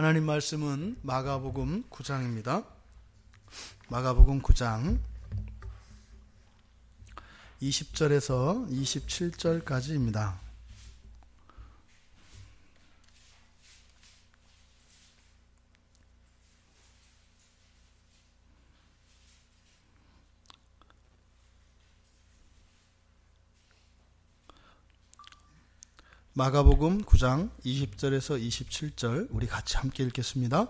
하나님 말씀은 마가복음 9장입니다. 마가복음 9장 20절에서 27절까지입니다. 마가복음 9장 20절에서 27절 우리 같이 함께 읽겠습니다.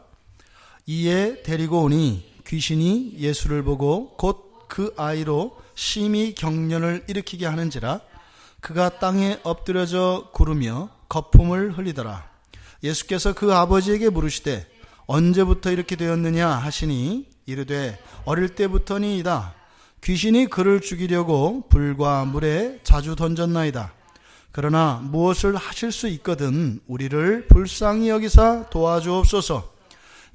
이에 데리고 오니 귀신이 예수를 보고 곧 그 아이로 심히 경련을 일으키게 하는지라 그가 땅에 엎드려져 구르며 거품을 흘리더라. 예수께서 그 아버지에게 물으시되 언제부터 이렇게 되었느냐 하시니 이르되 어릴 때부터니이다. 귀신이 그를 죽이려고 불과 물에 자주 던졌나이다. 그러나 무엇을 하실 수 있거든 우리를 불쌍히 여기사 도와주옵소서.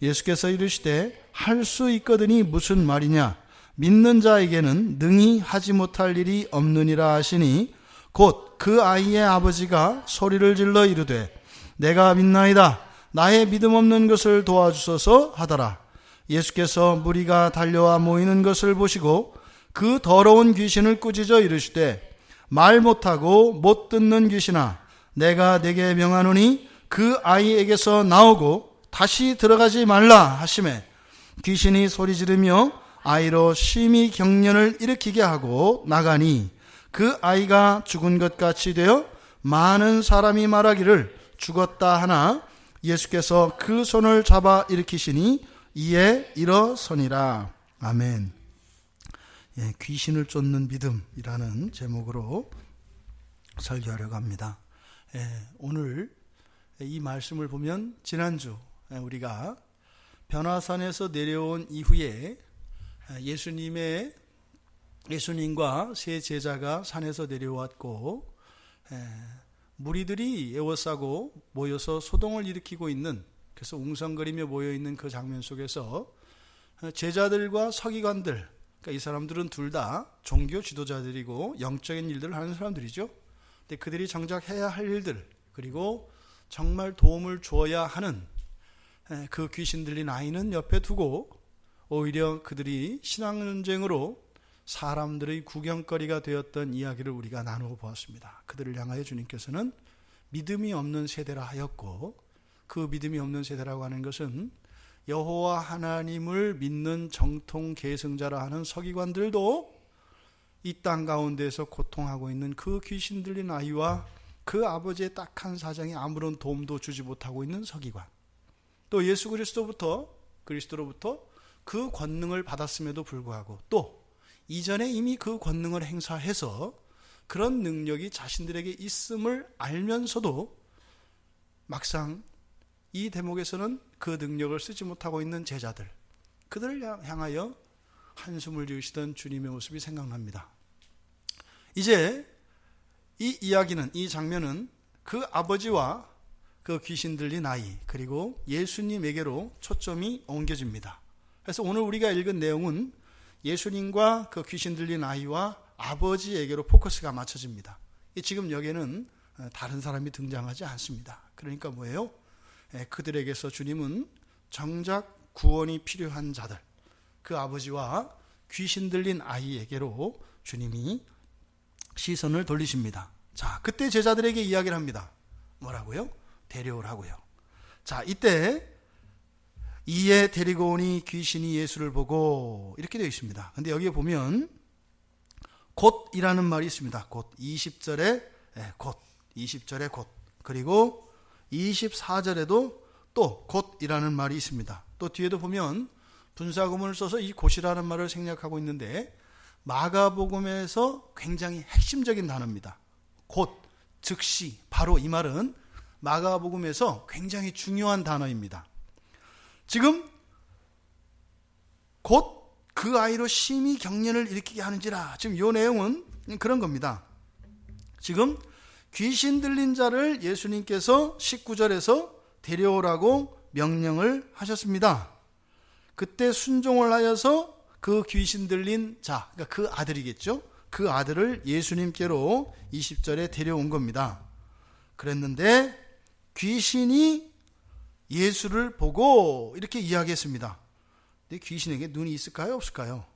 예수께서 이르시되 할 수 있거든이 무슨 말이냐? 믿는 자에게는 능히 하지 못할 일이 없느니라 하시니 곧 그 아이의 아버지가 소리를 질러 이르되 내가 믿나이다. 나의 믿음 없는 것을 도와주소서 하더라. 예수께서 무리가 달려와 모이는 것을 보시고 그 더러운 귀신을 꾸짖어 이르시되 말 못하고 못 듣는 귀신아, 내가 네게 명하노니 그 아이에게서 나오고 다시 들어가지 말라 하시매 귀신이 소리 지르며 아이로 심히 경련을 일으키게 하고 나가니 그 아이가 죽은 것 같이 되어 많은 사람이 말하기를 죽었다 하나 예수께서 그 손을 잡아 일으키시니 이에 일어서니라. 아멘. 귀신을 쫓는 믿음이라는 제목으로 설교하려고 합니다. 오늘 이 말씀을 보면 지난주 우리가 변화산에서 내려온 이후에 예수님과 세 제자가 산에서 내려왔고 무리들이 에워싸고 모여서 소동을 일으키고 있는, 그래서 웅성거리며 모여있는 그 장면 속에서 제자들과 서기관들, 그러니까 이 사람들은 둘 다 종교 지도자들이고 영적인 일들을 하는 사람들이죠. 근데 그들이 정작 해야 할 일들, 그리고 정말 도움을 주어야 하는 그 귀신 들린 아이는 옆에 두고 오히려 그들이 신앙전쟁으로 사람들의 구경거리가 되었던 이야기를 우리가 나누어 보았습니다. 그들을 향하여 주님께서는 믿음이 없는 세대라 하였고, 그 믿음이 없는 세대라고 하는 것은 여호와 하나님을 믿는 정통 계승자라 하는 서기관들도 이 땅 가운데에서 고통하고 있는 그 귀신 들린 아이와 그 아버지의 딱한 사정에 아무런 도움도 주지 못하고 있는 서기관, 또 예수 그리스도로부터 그 권능을 받았음에도 불구하고 또 이전에 이미 그 권능을 행사해서 그런 능력이 자신들에게 있음을 알면서도 막상 이 대목에서는 그 능력을 쓰지 못하고 있는 제자들, 그들을 향하여 한숨을 지으시던 주님의 모습이 생각납니다. 이제 이 이야기는, 이 장면은 그 아버지와 그 귀신 들린 아이 그리고 예수님에게로 초점이 옮겨집니다. 그래서 오늘 우리가 읽은 내용은 예수님과 그 귀신 들린 아이와 아버지에게로 포커스가 맞춰집니다. 지금 여기에는 다른 사람이 등장하지 않습니다. 그러니까 뭐예요? 그들에게서 주님은 정작 구원이 필요한 자들, 그 아버지와 귀신 들린 아이에게로 주님이 시선을 돌리십니다. 자, 그때 제자들에게 이야기를 합니다. 뭐라고요? 데려오라고요. 자, 이때 이에 데리고 오니 귀신이 예수를 보고 이렇게 되어 있습니다. 근데 여기에 보면 곧이라는 말이 있습니다. 곧 20절에 곧 그리고 24절에도 또 곧이라는 말이 있습니다. 또 뒤에도 보면 분사구문을 써서 이 곧이라는 말을 생략하고 있는데 마가복음에서 굉장히 핵심적인 단어입니다. 곧, 즉시, 바로 이 말은 마가복음에서 굉장히 중요한 단어입니다. 지금 곧 그 아이로 심히 경련을 일으키게 하는지라, 지금 이 내용은 그런 겁니다. 지금 귀신 들린 자를 예수님께서 19절에서 데려오라고 명령을 하셨습니다. 그때 순종을 하여서 그 귀신 들린 자, 그러니까 그 아들이겠죠. 그 아들을 예수님께로 20절에 데려온 겁니다. 그랬는데 귀신이 예수를 보고 이렇게 이야기했습니다. 근데 귀신에게 눈이 있을까요? 없을까요?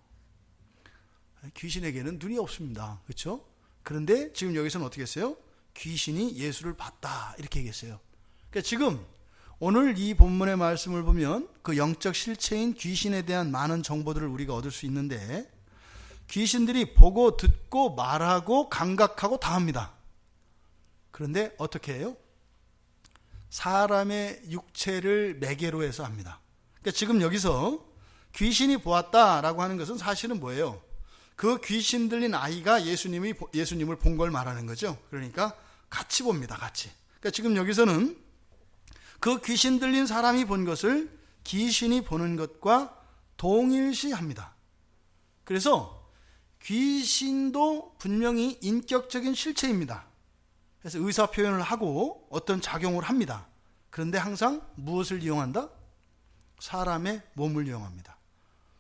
귀신에게는 눈이 없습니다. 그렇죠? 그런데 지금 여기서는 어떻게 했어요? 귀신이 예수를 봤다 이렇게 얘기했어요. 그러니까 지금 오늘 이 본문의 말씀을 보면 그 영적 실체인 귀신에 대한 많은 정보들을 우리가 얻을 수 있는데, 귀신들이 보고 듣고 말하고 감각하고 다 합니다. 그런데 어떻게 해요? 사람의 육체를 매개로 해서 합니다. 그러니까 지금 여기서 귀신이 보았다라고 하는 것은 사실은 뭐예요? 그 귀신 들린 아이가 예수님을 본 걸 말하는 거죠. 그러니까 같이 봅니다. 같이. 그러니까 지금 여기서는 그 귀신 들린 사람이 본 것을 귀신이 보는 것과 동일시합니다. 그래서 귀신도 분명히 인격적인 실체입니다. 그래서 의사 표현을 하고 어떤 작용을 합니다. 그런데 항상 무엇을 이용한다? 사람의 몸을 이용합니다.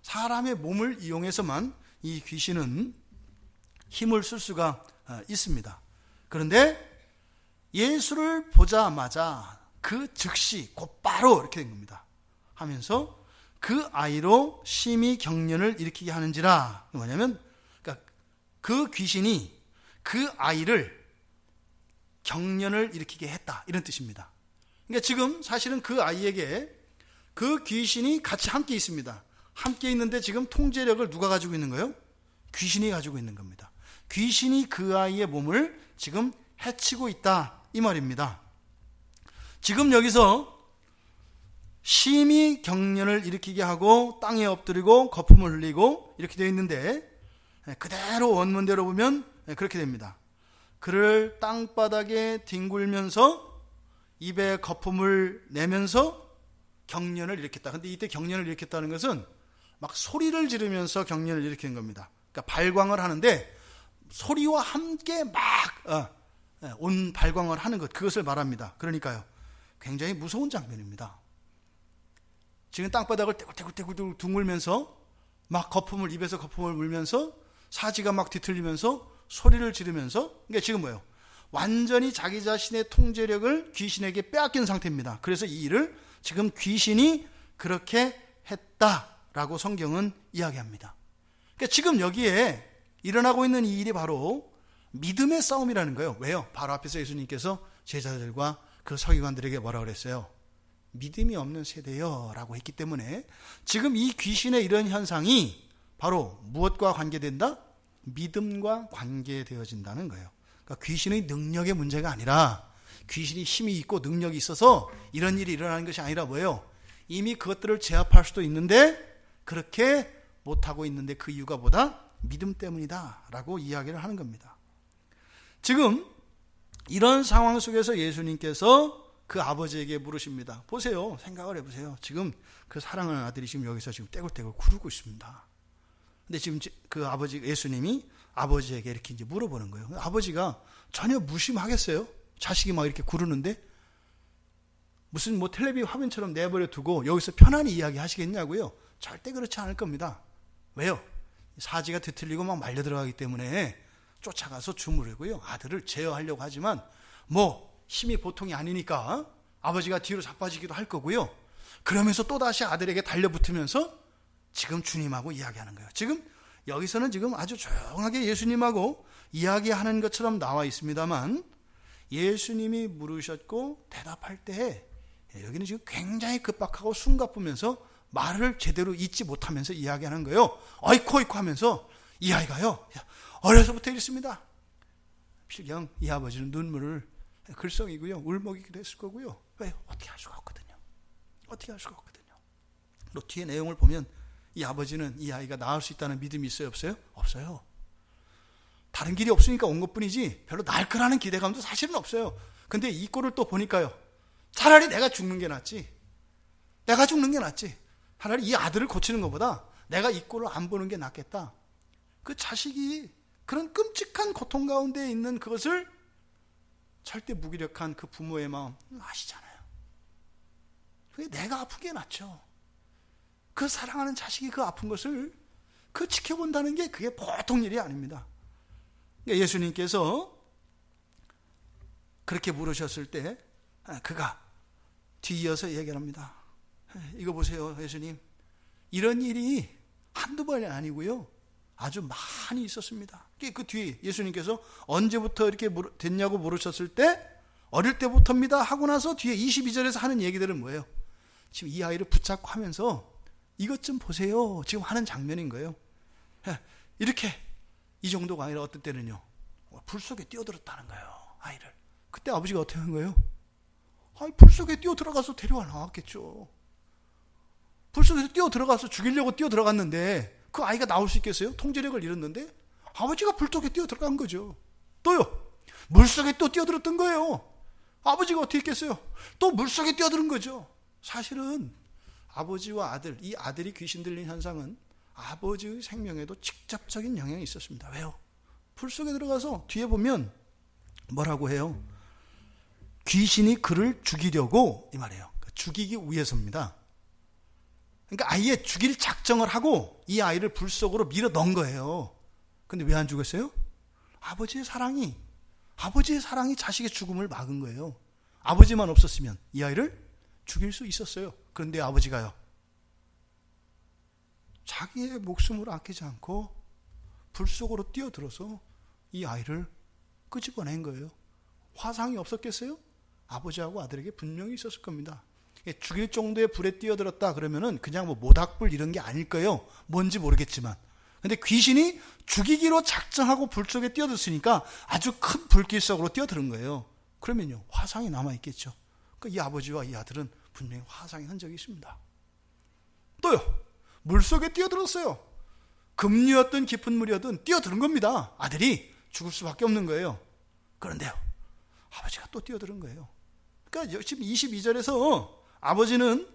사람의 몸을 이용해서만 이 귀신은 힘을 쓸 수가 있습니다. 그런데 예수를 보자마자 그 즉시 곧바로 이렇게 된 겁니다. 하면서 그 아이로 심히 경련을 일으키게 하는지라. 뭐냐면 그러니까 그 귀신이 그 아이를 경련을 일으키게 했다 이런 뜻입니다. 그러니까 지금 사실은 그 아이에게 그 귀신이 같이 함께 있습니다. 함께 있는데 지금 통제력을 누가 가지고 있는 거예요? 귀신이 가지고 있는 겁니다. 귀신이 그 아이의 몸을 지금 해치고 있다 이 말입니다. 지금 여기서 심히 경련을 일으키게 하고 땅에 엎드리고 거품을 흘리고 이렇게 되어 있는데, 그대로 원문대로 보면 그렇게 됩니다. 그를 땅바닥에 뒹굴면서 입에 거품을 내면서 경련을 일으켰다. 근데 이때 경련을 일으켰다는 것은 막 소리를 지르면서 경련을 일으키는 겁니다. 그러니까 발광을 하는데 소리와 함께 막 온 발광을 하는 것, 그것을 말합니다. 그러니까요, 굉장히 무서운 장면입니다. 지금 땅바닥을 떼굴떼굴 둥글면서 막 거품을, 입에서 거품을 물면서 사지가 막 뒤틀리면서 소리를 지르면서, 그러니까 지금 뭐예요? 완전히 자기 자신의 통제력을 귀신에게 빼앗긴 상태입니다. 그래서 이 일을 지금 귀신이 그렇게 했다라고 성경은 이야기합니다. 그러니까 지금 여기에 일어나고 있는 이 일이 바로 믿음의 싸움이라는 거예요. 왜요? 바로 앞에서 예수님께서 제자들과 그 서기관들에게 뭐라 그랬어요? 믿음이 없는 세대요 라고 했기 때문에 지금 이 귀신의 이런 현상이 바로 무엇과 관계된다? 믿음과 관계되어진다는 거예요. 그러니까 귀신의 능력의 문제가 아니라, 귀신이 힘이 있고 능력이 있어서 이런 일이 일어나는 것이 아니라 뭐예요? 이미 그것들을 제압할 수도 있는데 그렇게 못하고 있는데 그 이유가 뭐다? 믿음 때문이다 라고 이야기를 하는 겁니다. 지금 이런 상황 속에서 예수님께서 그 아버지에게 물으십니다. 보세요. 생각을 해보세요. 지금 그 사랑하는 아들이 지금 여기서 지금 떼굴떼굴 구르고 있습니다. 근데 지금 그 아버지, 예수님이 아버지에게 이렇게 이제 물어보는 거예요. 아버지가 전혀 무심하겠어요? 자식이 막 이렇게 구르는데 무슨 뭐 텔레비 화면처럼 내버려 두고 여기서 편안히 이야기 하시겠냐고요? 절대 그렇지 않을 겁니다. 왜요? 사지가 뒤틀리고 막 말려 들어가기 때문에 쫓아가서 주무르고요. 아들을 제어하려고 하지만 뭐 힘이 보통이 아니니까 아버지가 뒤로 자빠지기도 할 거고요. 그러면서 또다시 아들에게 달려붙으면서 지금 주님하고 이야기하는 거예요. 지금 여기서는 지금 아주 조용하게 예수님하고 이야기하는 것처럼 나와 있습니다만, 예수님이 물으셨고 대답할 때 여기는 지금 굉장히 급박하고 숨가쁘면서 말을 제대로 잊지 못하면서 이야기하는 거예요. 어이쿠 하면서 이 아이가요, 어려서부터 이랬습니다. 필경 이 아버지는 눈물을 글썽이고요, 울먹이기도 했을 거고요. 왜? 어떻게 할 수가 없거든요. 어떻게 할 수가 없거든요. 또 뒤에 내용을 보면 이 아버지는 이 아이가 나을 수 있다는 믿음이 있어요, 없어요? 없어요. 다른 길이 없으니까 온 것뿐이지 별로 나을 거라는 기대감도 사실은 없어요. 근데 이 꼴을 또 보니까요, 차라리 내가 죽는 게 낫지. 내가 죽는 게 낫지. 차라리 이 아들을 고치는 것보다 내가 이 꼴을 안 보는 게 낫겠다. 그 자식이 그런 끔찍한 고통 가운데 있는 그것을 절대 무기력한 그 부모의 마음 아시잖아요. 그게 내가 아픈 게 낫죠. 그 사랑하는 자식이 그 아픈 것을 그 지켜본다는 게 그게 보통 일이 아닙니다. 그러니까 예수님께서 그렇게 물으셨을 때 그가 뒤이어서 얘기합니다. 이거 보세요, 예수님. 이런 일이 한두 번이 아니고요. 아주 많이 있었습니다. 그 뒤에 예수님께서 언제부터 이렇게 됐냐고 물으셨을 때 어릴 때부터입니다 하고 나서 뒤에 22절에서 하는 얘기들은 뭐예요? 지금 이 아이를 붙잡고 하면서 이것 좀 보세요. 지금 하는 장면인 거예요. 이렇게 이 정도가 아니라 어떤 때는요. 불 속에 뛰어들었다는 거예요. 아이를. 그때 아버지가 어떻게 한 거예요? 불 속에 뛰어 들어가서 데려와 나왔겠죠. 불 속에서 뛰어 들어가서 죽이려고 뛰어 들어갔는데 그 아이가 나올 수 있겠어요? 통제력을 잃었는데 아버지가 불 속에 뛰어 들어간 거죠. 또요. 물속에 또 뛰어들었던 거예요. 아버지가 어떻게 했겠어요? 또 물속에 뛰어드는 거죠. 사실은 아버지와 아들, 이 아들이 귀신 들린 현상은 아버지의 생명에도 직접적인 영향이 있었습니다. 왜요? 불 속에 들어가서 뒤에 보면 뭐라고 해요? 귀신이 그를 죽이려고 이 말이에요. 죽이기 위해서입니다. 그러니까 아예 죽일 작정을 하고 이 아이를 불 속으로 밀어 넣은 거예요. 근데 왜 안 죽었어요? 아버지의 사랑이 자식의 죽음을 막은 거예요. 아버지만 없었으면 이 아이를 죽일 수 있었어요. 그런데 아버지가요. 자기의 목숨을 아끼지 않고 불 속으로 뛰어들어서 이 아이를 끄집어낸 거예요. 화상이 없었겠어요? 아버지하고 아들에게 분명히 있었을 겁니다. 죽일 정도의 불에 뛰어들었다 그러면은 그냥 뭐 모닥불 이런 게 아닐 거예요. 뭔지 모르겠지만. 근데 귀신이 죽이기로 작정하고 불 속에 뛰어들었으니까 아주 큰 불길 속으로 뛰어드는 거예요. 그러면요. 화상이 남아있겠죠. 그러니까 이 아버지와 이 아들은 분명히 화상의 흔적이 있습니다. 또요. 물속에 뛰어들었어요. 급류였든 깊은 물이었든 뛰어드는 겁니다. 아들이 죽을 수밖에 없는 거예요. 그런데요. 아버지가 또 뛰어드는 거예요. 그러니까 지금 22절에서 아버지는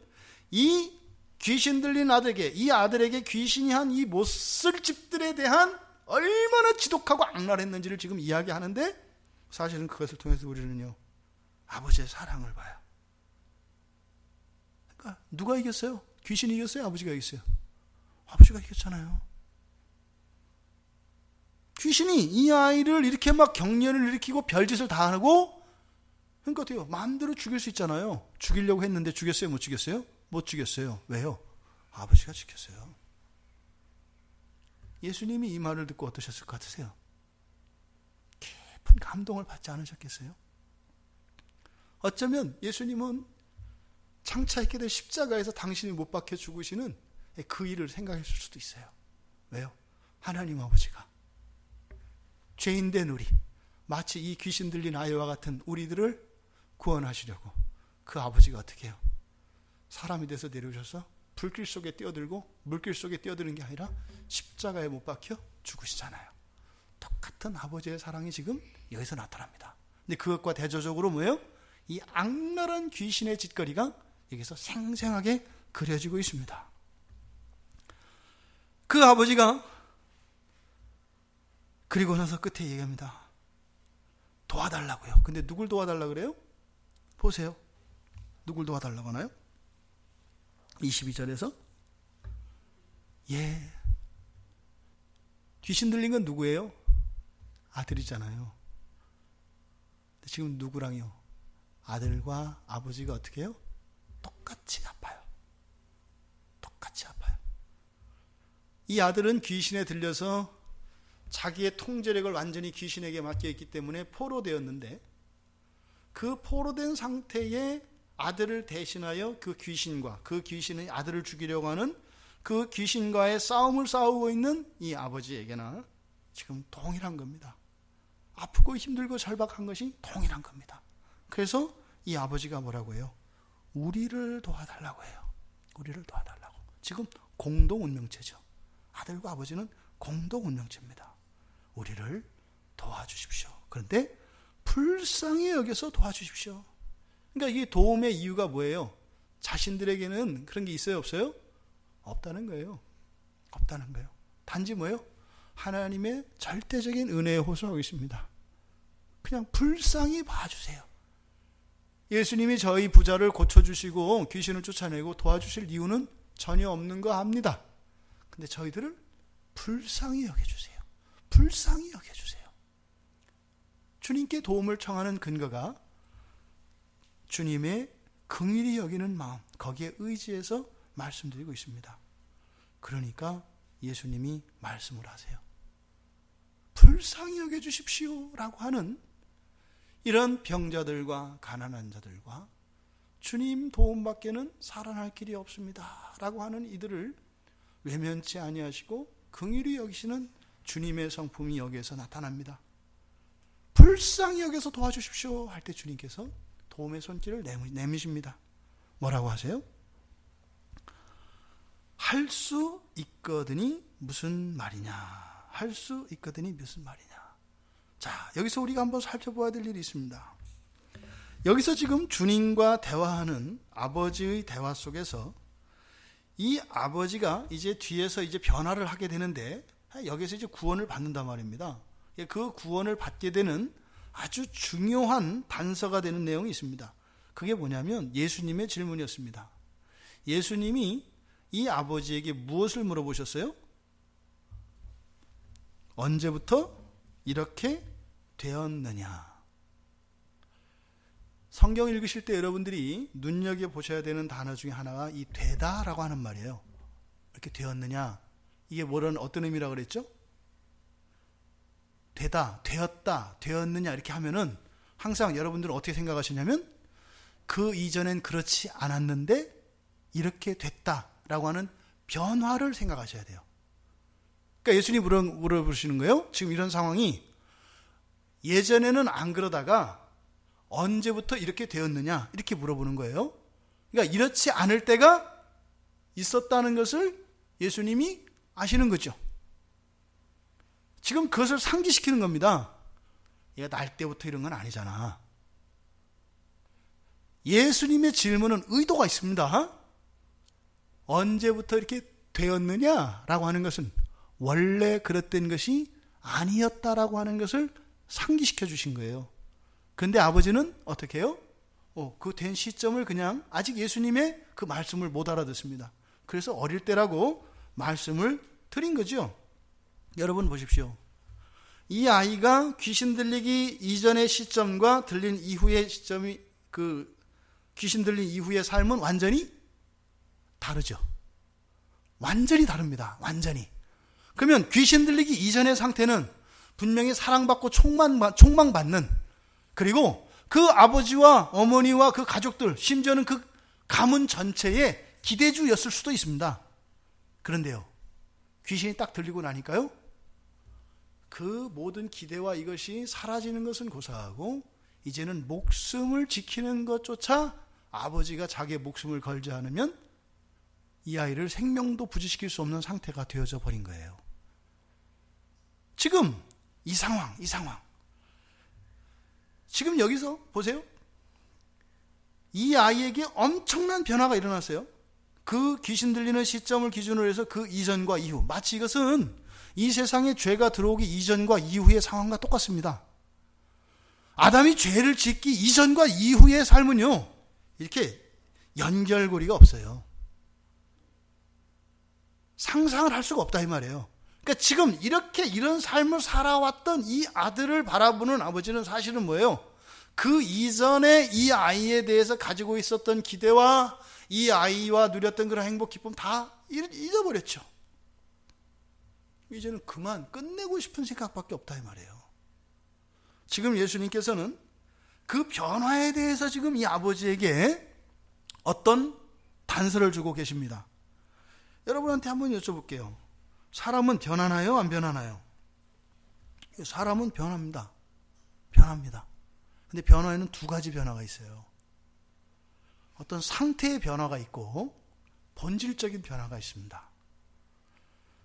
이 귀신 들린 아들에게, 이 아들에게 귀신이 한 이 못쓸집들에 대한 얼마나 지독하고 악랄했는지를 지금 이야기하는데 사실은 그것을 통해서 우리는요. 아버지의 사랑을 봐요. 그러니까 누가 이겼어요? 귀신이 이겼어요? 아버지가 이겼어요? 아버지가 이겼잖아요. 귀신이 이 아이를 이렇게 막 경련을 일으키고 별짓을 다 하고 그러니까 어때요? 마음대로 죽일 수 있잖아요. 죽이려고 했는데 죽였어요? 못 죽였어요? 못 죽였어요. 왜요? 아버지가 지켰어요. 예수님이 이 말을 듣고 어떠셨을 것 같으세요? 깊은 감동을 받지 않으셨겠어요? 어쩌면 예수님은 장차 있게 될 십자가에서 당신이 못 박혀 죽으시는 그 일을 생각했을 수도 있어요. 왜요? 하나님 아버지가 죄인된 우리, 마치 이 귀신 들린 아이와 같은 우리들을 구원하시려고 그 아버지가 어떻게 해요? 사람이 돼서 내려오셔서 불길 속에 뛰어들고 물길 속에 뛰어드는 게 아니라 십자가에 못 박혀 죽으시잖아요. 똑같은 아버지의 사랑이 지금 여기서 나타납니다. 근데 그것과 대조적으로 뭐예요? 이 악랄한 귀신의 짓거리가 여기서 생생하게 그려지고 있습니다. 그 아버지가 그리고 나서 끝에 얘기합니다. 도와달라고요. 근데 누굴 도와달라고 그래요? 보세요. 누굴 도와달라고 하나요? 22절에서 귀신 들린 건 누구예요? 아들이잖아요. 지금 누구랑요? 아들과 아버지가 어떻게 해요? 똑같이 아파요. 똑같이 아파요. 이 아들은 귀신에 들려서 자기의 통제력을 완전히 귀신에게 맡겨있기 때문에 포로되었는데 그 포로된 상태에 아들을 대신하여 그 귀신과 그 귀신의 아들을 죽이려고 하는 그 귀신과의 싸움을 싸우고 있는 이 아버지에게나 지금 동일한 겁니다. 아프고 힘들고 절박한 것이 동일한 겁니다. 그래서 이 아버지가 뭐라고 해요? 우리를 도와달라고 해요. 우리를 도와달라고. 지금 공동 운명체죠. 아들과 아버지는 공동 운명체입니다. 우리를 도와주십시오. 그런데 불쌍히 여겨서 도와주십시오. 그러니까 이게 도움의 이유가 뭐예요? 자신들에게는 그런 게 있어요? 없어요? 없다는 거예요. 없다는 거예요. 단지 뭐예요? 하나님의 절대적인 은혜에 호소하고 있습니다. 그냥 불쌍히 봐주세요. 예수님이 저희 부자를 고쳐주시고 귀신을 쫓아내고 도와주실 이유는 전혀 없는 거 압니다. 근데 저희들을 불쌍히 여겨주세요. 불쌍히 여겨주세요. 주님께 도움을 청하는 근거가 주님의 긍휼히 여기는 마음, 거기에 의지해서 말씀드리고 있습니다. 그러니까 예수님이 말씀을 하세요. 불쌍히 여겨주십시오 라고 하는 이런 병자들과 가난한 자들과 주님 도움밖에는 살아날 길이 없습니다 라고 하는 이들을 외면치 아니하시고 긍휼히 여기시는 주님의 성품이 여기에서 나타납니다. 불쌍히 여겨서 도와주십시오 할 때 주님께서 도움의 손길을 내미십니다. 뭐라고 하세요? 할 수 있거든이 무슨 말이냐. 할 수 있거든이 무슨 말이냐. 자, 여기서 우리가 한번 살펴봐야 될 일이 있습니다. 여기서 지금 주님과 대화하는 아버지의 대화 속에서 이 아버지가 이제 뒤에서 이제 변화를 하게 되는데 여기서 이제 구원을 받는단 말입니다. 그 구원을 받게 되는 아주 중요한 단서가 되는 내용이 있습니다. 그게 뭐냐면 예수님의 질문이었습니다. 예수님이 이 아버지에게 무엇을 물어보셨어요? 언제부터 이렇게 되었느냐? 성경 읽으실 때 여러분들이 눈여겨보셔야 되는 단어 중에 하나가 이 되다라고 하는 말이에요. 이렇게 되었느냐? 이게 어떤 의미라고 그랬죠? 되다, 되었다, 되었느냐 이렇게 하면은 항상 여러분들은 어떻게 생각하시냐면 그 이전엔 그렇지 않았는데 이렇게 됐다라고 하는 변화를 생각하셔야 돼요. 그러니까 예수님이 물어보시는 거예요. 지금 이런 상황이 예전에는 안 그러다가 언제부터 이렇게 되었느냐 이렇게 물어보는 거예요. 그러니까 이렇지 않을 때가 있었다는 것을 예수님이 아시는 거죠. 지금 그것을 상기시키는 겁니다. 얘가 날 때부터 이런 건 아니잖아. 예수님의 질문은 의도가 있습니다. 언제부터 이렇게 되었느냐라고 하는 것은 원래 그랬던 것이 아니었다라고 하는 것을 상기시켜 주신 거예요. 그런데 아버지는 어떻게 해요? 그 된 시점을 그냥 아직 예수님의 그 말씀을 못 알아듣습니다. 그래서 어릴 때라고 말씀을 드린 거죠. 여러분 보십시오. 이 아이가 귀신 들리기 이전의 시점과 들린 이후의 시점이 귀신 들린 이후의 삶은 완전히 다르죠. 완전히 다릅니다. 완전히. 그러면 귀신 들리기 이전의 상태는 분명히 사랑받고 총망받는, 그리고 그 아버지와 어머니와 그 가족들, 심지어는 그 가문 전체의 기대주였을 수도 있습니다. 그런데요, 귀신이 딱 들리고 나니까요, 그 모든 기대와 이것이 사라지는 것은 고사하고 이제는 목숨을 지키는 것조차 아버지가 자기의 목숨을 걸지 않으면 이 아이를 생명도 부지시킬 수 없는 상태가 되어져 버린 거예요. 지금 이 상황. 지금 여기서 보세요. 이 아이에게 엄청난 변화가 일어났어요. 그 귀신 들리는 시점을 기준으로 해서 그 이전과 이후, 마치 이것은 이 세상에 죄가 들어오기 이전과 이후의 상황과 똑같습니다. 아담이 죄를 짓기 이전과 이후의 삶은요, 이렇게 연결고리가 없어요. 상상을 할 수가 없다 이 말이에요. 그러니까 지금 이런 삶을 살아왔던 이 아들을 바라보는 아버지는 사실은 뭐예요? 그 이전에 이 아이에 대해서 가지고 있었던 기대와 이 아이와 누렸던 그런 행복, 기쁨 다 잊어버렸죠. 이제는 그만 끝내고 싶은 생각밖에 없다 이 말이에요. 지금 예수님께서는 그 변화에 대해서 지금 이 아버지에게 어떤 단서를 주고 계십니다. 여러분한테 한번 여쭤볼게요. 사람은 변하나요? 안 변하나요? 사람은 변합니다. 근데 변화에는 두 가지 변화가 있어요. 어떤 상태의 변화가 있고 본질적인 변화가 있습니다.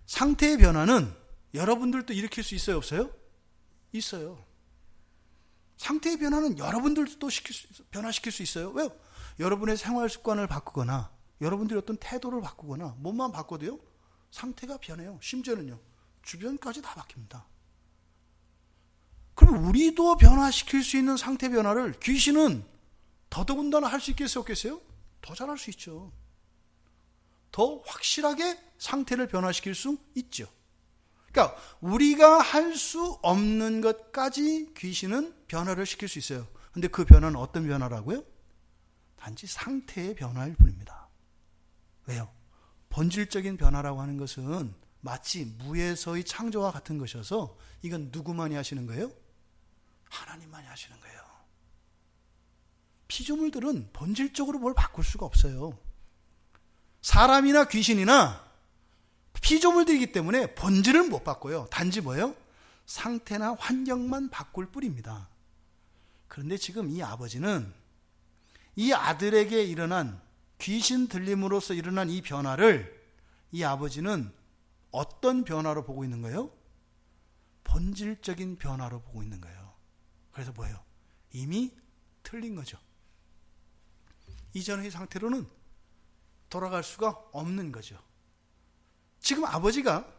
상태의 변화는 여러분들도 일으킬 수 있어요? 없어요? 있어요. 상태의 변화는 여러분들도 변화시킬 수 있어요. 왜요? 여러분의 생활 습관을 바꾸거나 여러분들이 어떤 태도를 바꾸거나 몸만 바꿔도요, 상태가 변해요. 심지어는요, 주변까지 다 바뀝니다. 그럼 우리도 변화시킬 수 있는 상태 변화를 귀신은 더더군다나 할 수 있겠어요? 없겠어요? 더 잘할 수 있죠. 더 확실하게 상태를 변화시킬 수 있죠. 그러니까 우리가 할 수 없는 것까지 귀신은 변화를 시킬 수 있어요. 근데 그 변화는 어떤 변화라고요? 단지 상태의 변화일 뿐입니다. 왜요? 본질적인 변화라고 하는 것은 마치 무에서의 창조와 같은 것이어서 이건 누구만이 하시는 거예요? 하나님만이 하시는 거예요. 피조물들은 본질적으로 뭘 바꿀 수가 없어요. 사람이나 귀신이나 피조물들이기 때문에 본질을 못 바꿔요. 단지 뭐예요? 상태나 환경만 바꿀 뿐입니다. 그런데 지금 이 아버지는 이 아들에게 일어난 귀신 들림으로써 일어난 이 변화를 이 아버지는 어떤 변화로 보고 있는 거예요? 본질적인 변화로 보고 있는 거예요. 그래서 뭐예요? 이미 틀린 거죠. 이전의 상태로는 돌아갈 수가 없는 거죠. 지금 아버지가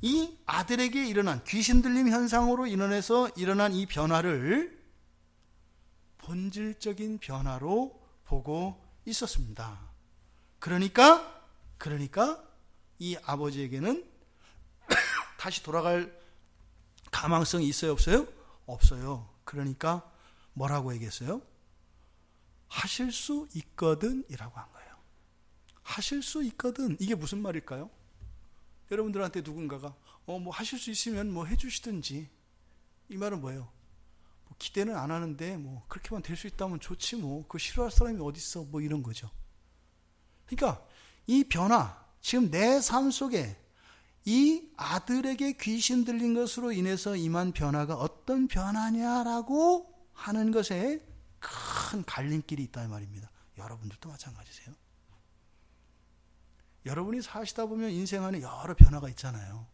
이 아들에게 일어난 귀신 들림 현상으로 인해서 일어난 이 변화를 본질적인 변화로 보고 있었습니다. 그러니까 이 아버지에게는 다시 돌아갈 가망성이 있어요, 없어요? 없어요. 그러니까 뭐라고 얘기했어요? 하실 수 있거든 이라고 한 거예요. 하실 수 있거든. 이게 무슨 말일까요? 여러분들한테 누군가가 뭐 하실 수 있으면 뭐 해주시든지, 이 말은 뭐예요? 뭐 기대는 안 하는데 뭐 그렇게만 될 수 있다면 좋지, 뭐 그거 싫어할 사람이 어디 있어, 뭐 이런 거죠. 그러니까 이 변화, 지금 내 삶 속에 이 아들에게 귀신 들린 것으로 인해서 임한 변화가 어떤 변화냐라고 하는 것에 큰 갈림길이 있다 말입니다. 여러분들도 마찬가지세요. 여러분이 사시다 보면 인생 안에 여러 변화가 있잖아요.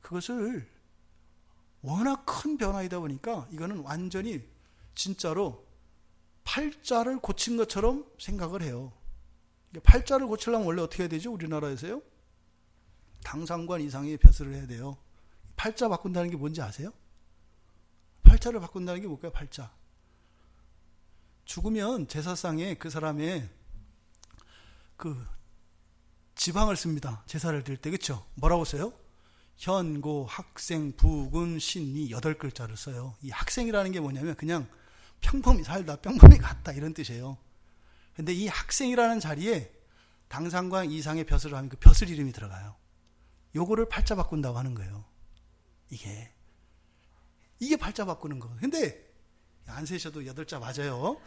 그것을 워낙 큰 변화이다 보니까 이거는 완전히 진짜로 팔자를 고친 것처럼 생각을 해요. 팔자를 고치려면 원래 어떻게 해야 되죠? 우리나라에서요? 당상관 이상의 벼슬을 해야 돼요. 팔자 바꾼다는 게 뭔지 아세요? 팔자를 바꾼다는 게 뭘까요? 팔자. 죽으면 제사상에 그 사람의 그 지방을 씁니다. 제사를 드릴 때. 그렇죠? 뭐라고 써요? 현고, 학생, 부군, 신이 8글자를 써요. 이 학생이라는 게 뭐냐면 그냥 평범히 살다, 평범히 갔다, 이런 뜻이에요. 근데 이 학생이라는 자리에 당상관 이상의 벼슬을 하면 그 벼슬 이름이 들어가요. 요거를 팔자 바꾼다고 하는 거예요. 이게 팔자 바꾸는 거. 근데 안 세셔도 8자 맞아요.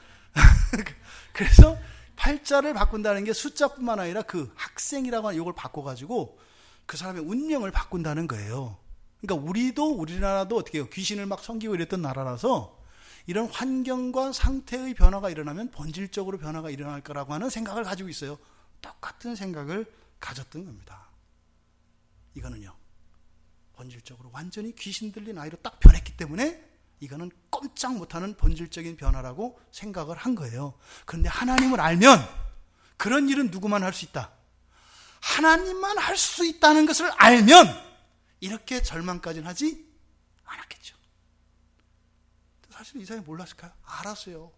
그래서 팔자를 바꾼다는 게 숫자뿐만 아니라 그 학생이라고 하는 요걸 바꿔가지고 그 사람의 운명을 바꾼다는 거예요. 그러니까 우리나라도 어떻게 해요? 귀신을 막 섬기고 이랬던 나라라서 이런 환경과 상태의 변화가 일어나면 본질적으로 변화가 일어날 거라고 하는 생각을 가지고 있어요. 똑같은 생각을 가졌던 겁니다. 이거는요, 본질적으로 완전히 귀신 들린 아이로 딱 변했기 때문에 이거는 꼼짝 못하는 본질적인 변화라고 생각을 한 거예요. 그런데 하나님을 알면 그런 일은 누구만 할 수 있다? 하나님만 할 수 있다는 것을 알면 이렇게 절망까지는 하지 않았겠죠. 사실 이 사람이 몰랐을까요? 알았어요.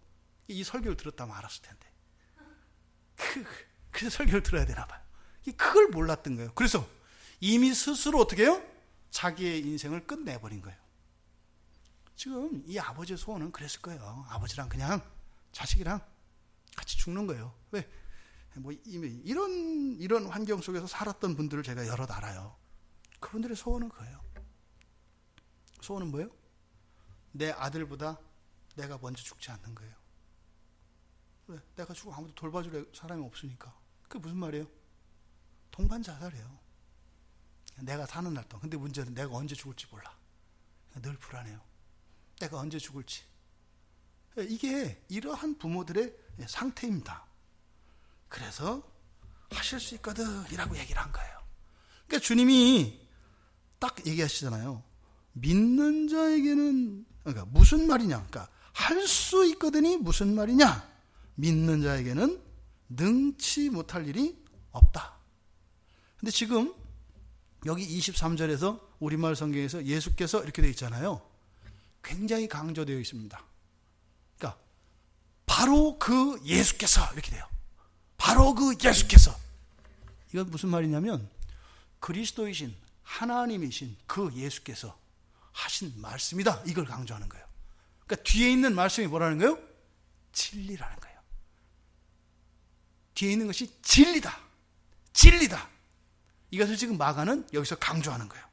이 설교를 들었다면 알았을 텐데. 그 설교를 들어야 되나 봐요. 그걸 몰랐던 거예요. 그래서 이미 스스로 어떻게 해요? 자기의 인생을 끝내버린 거예요. 지금 이 아버지의 소원은 그랬을 거예요. 아버지랑 그냥 자식이랑 같이 죽는 거예요. 왜? 뭐 이런 환경 속에서 살았던 분들을 제가 여럿 알아요. 그분들의 소원은 그거예요. 소원은 뭐예요? 내 아들보다 내가 먼저 죽지 않는 거예요. 왜? 내가 죽고 아무도 돌봐줄 사람이 없으니까. 그게 무슨 말이에요? 동반 자살이에요. 내가 사는 날 동안. 근데 문제는 내가 언제 죽을지 몰라. 늘 불안해요. 내가 언제 죽을지. 이게 이러한 부모들의 상태입니다. 그래서 하실 수 있거든 이라고 얘기를 한 거예요. 그러니까 주님이 딱 얘기하시잖아요. 믿는 자에게는, 그러니까 무슨 말이냐, 그러니까 할 수 있거든이 무슨 말이냐, 믿는 자에게는 능치 못할 일이 없다. 근데 지금 여기 23절에서 우리말 성경에서 예수께서 이렇게 되어 있잖아요. 굉장히 강조되어 있습니다. 그러니까 바로 그 예수께서 이렇게 돼요. 바로 그 예수께서. 이건 무슨 말이냐면 그리스도이신 하나님이신 그 예수께서 하신 말씀이다, 이걸 강조하는 거예요. 그러니까 뒤에 있는 말씀이 뭐라는 거예요? 진리라는 거예요. 뒤에 있는 것이 진리다. 진리다. 이것을 지금 마가는 여기서 강조하는 거예요.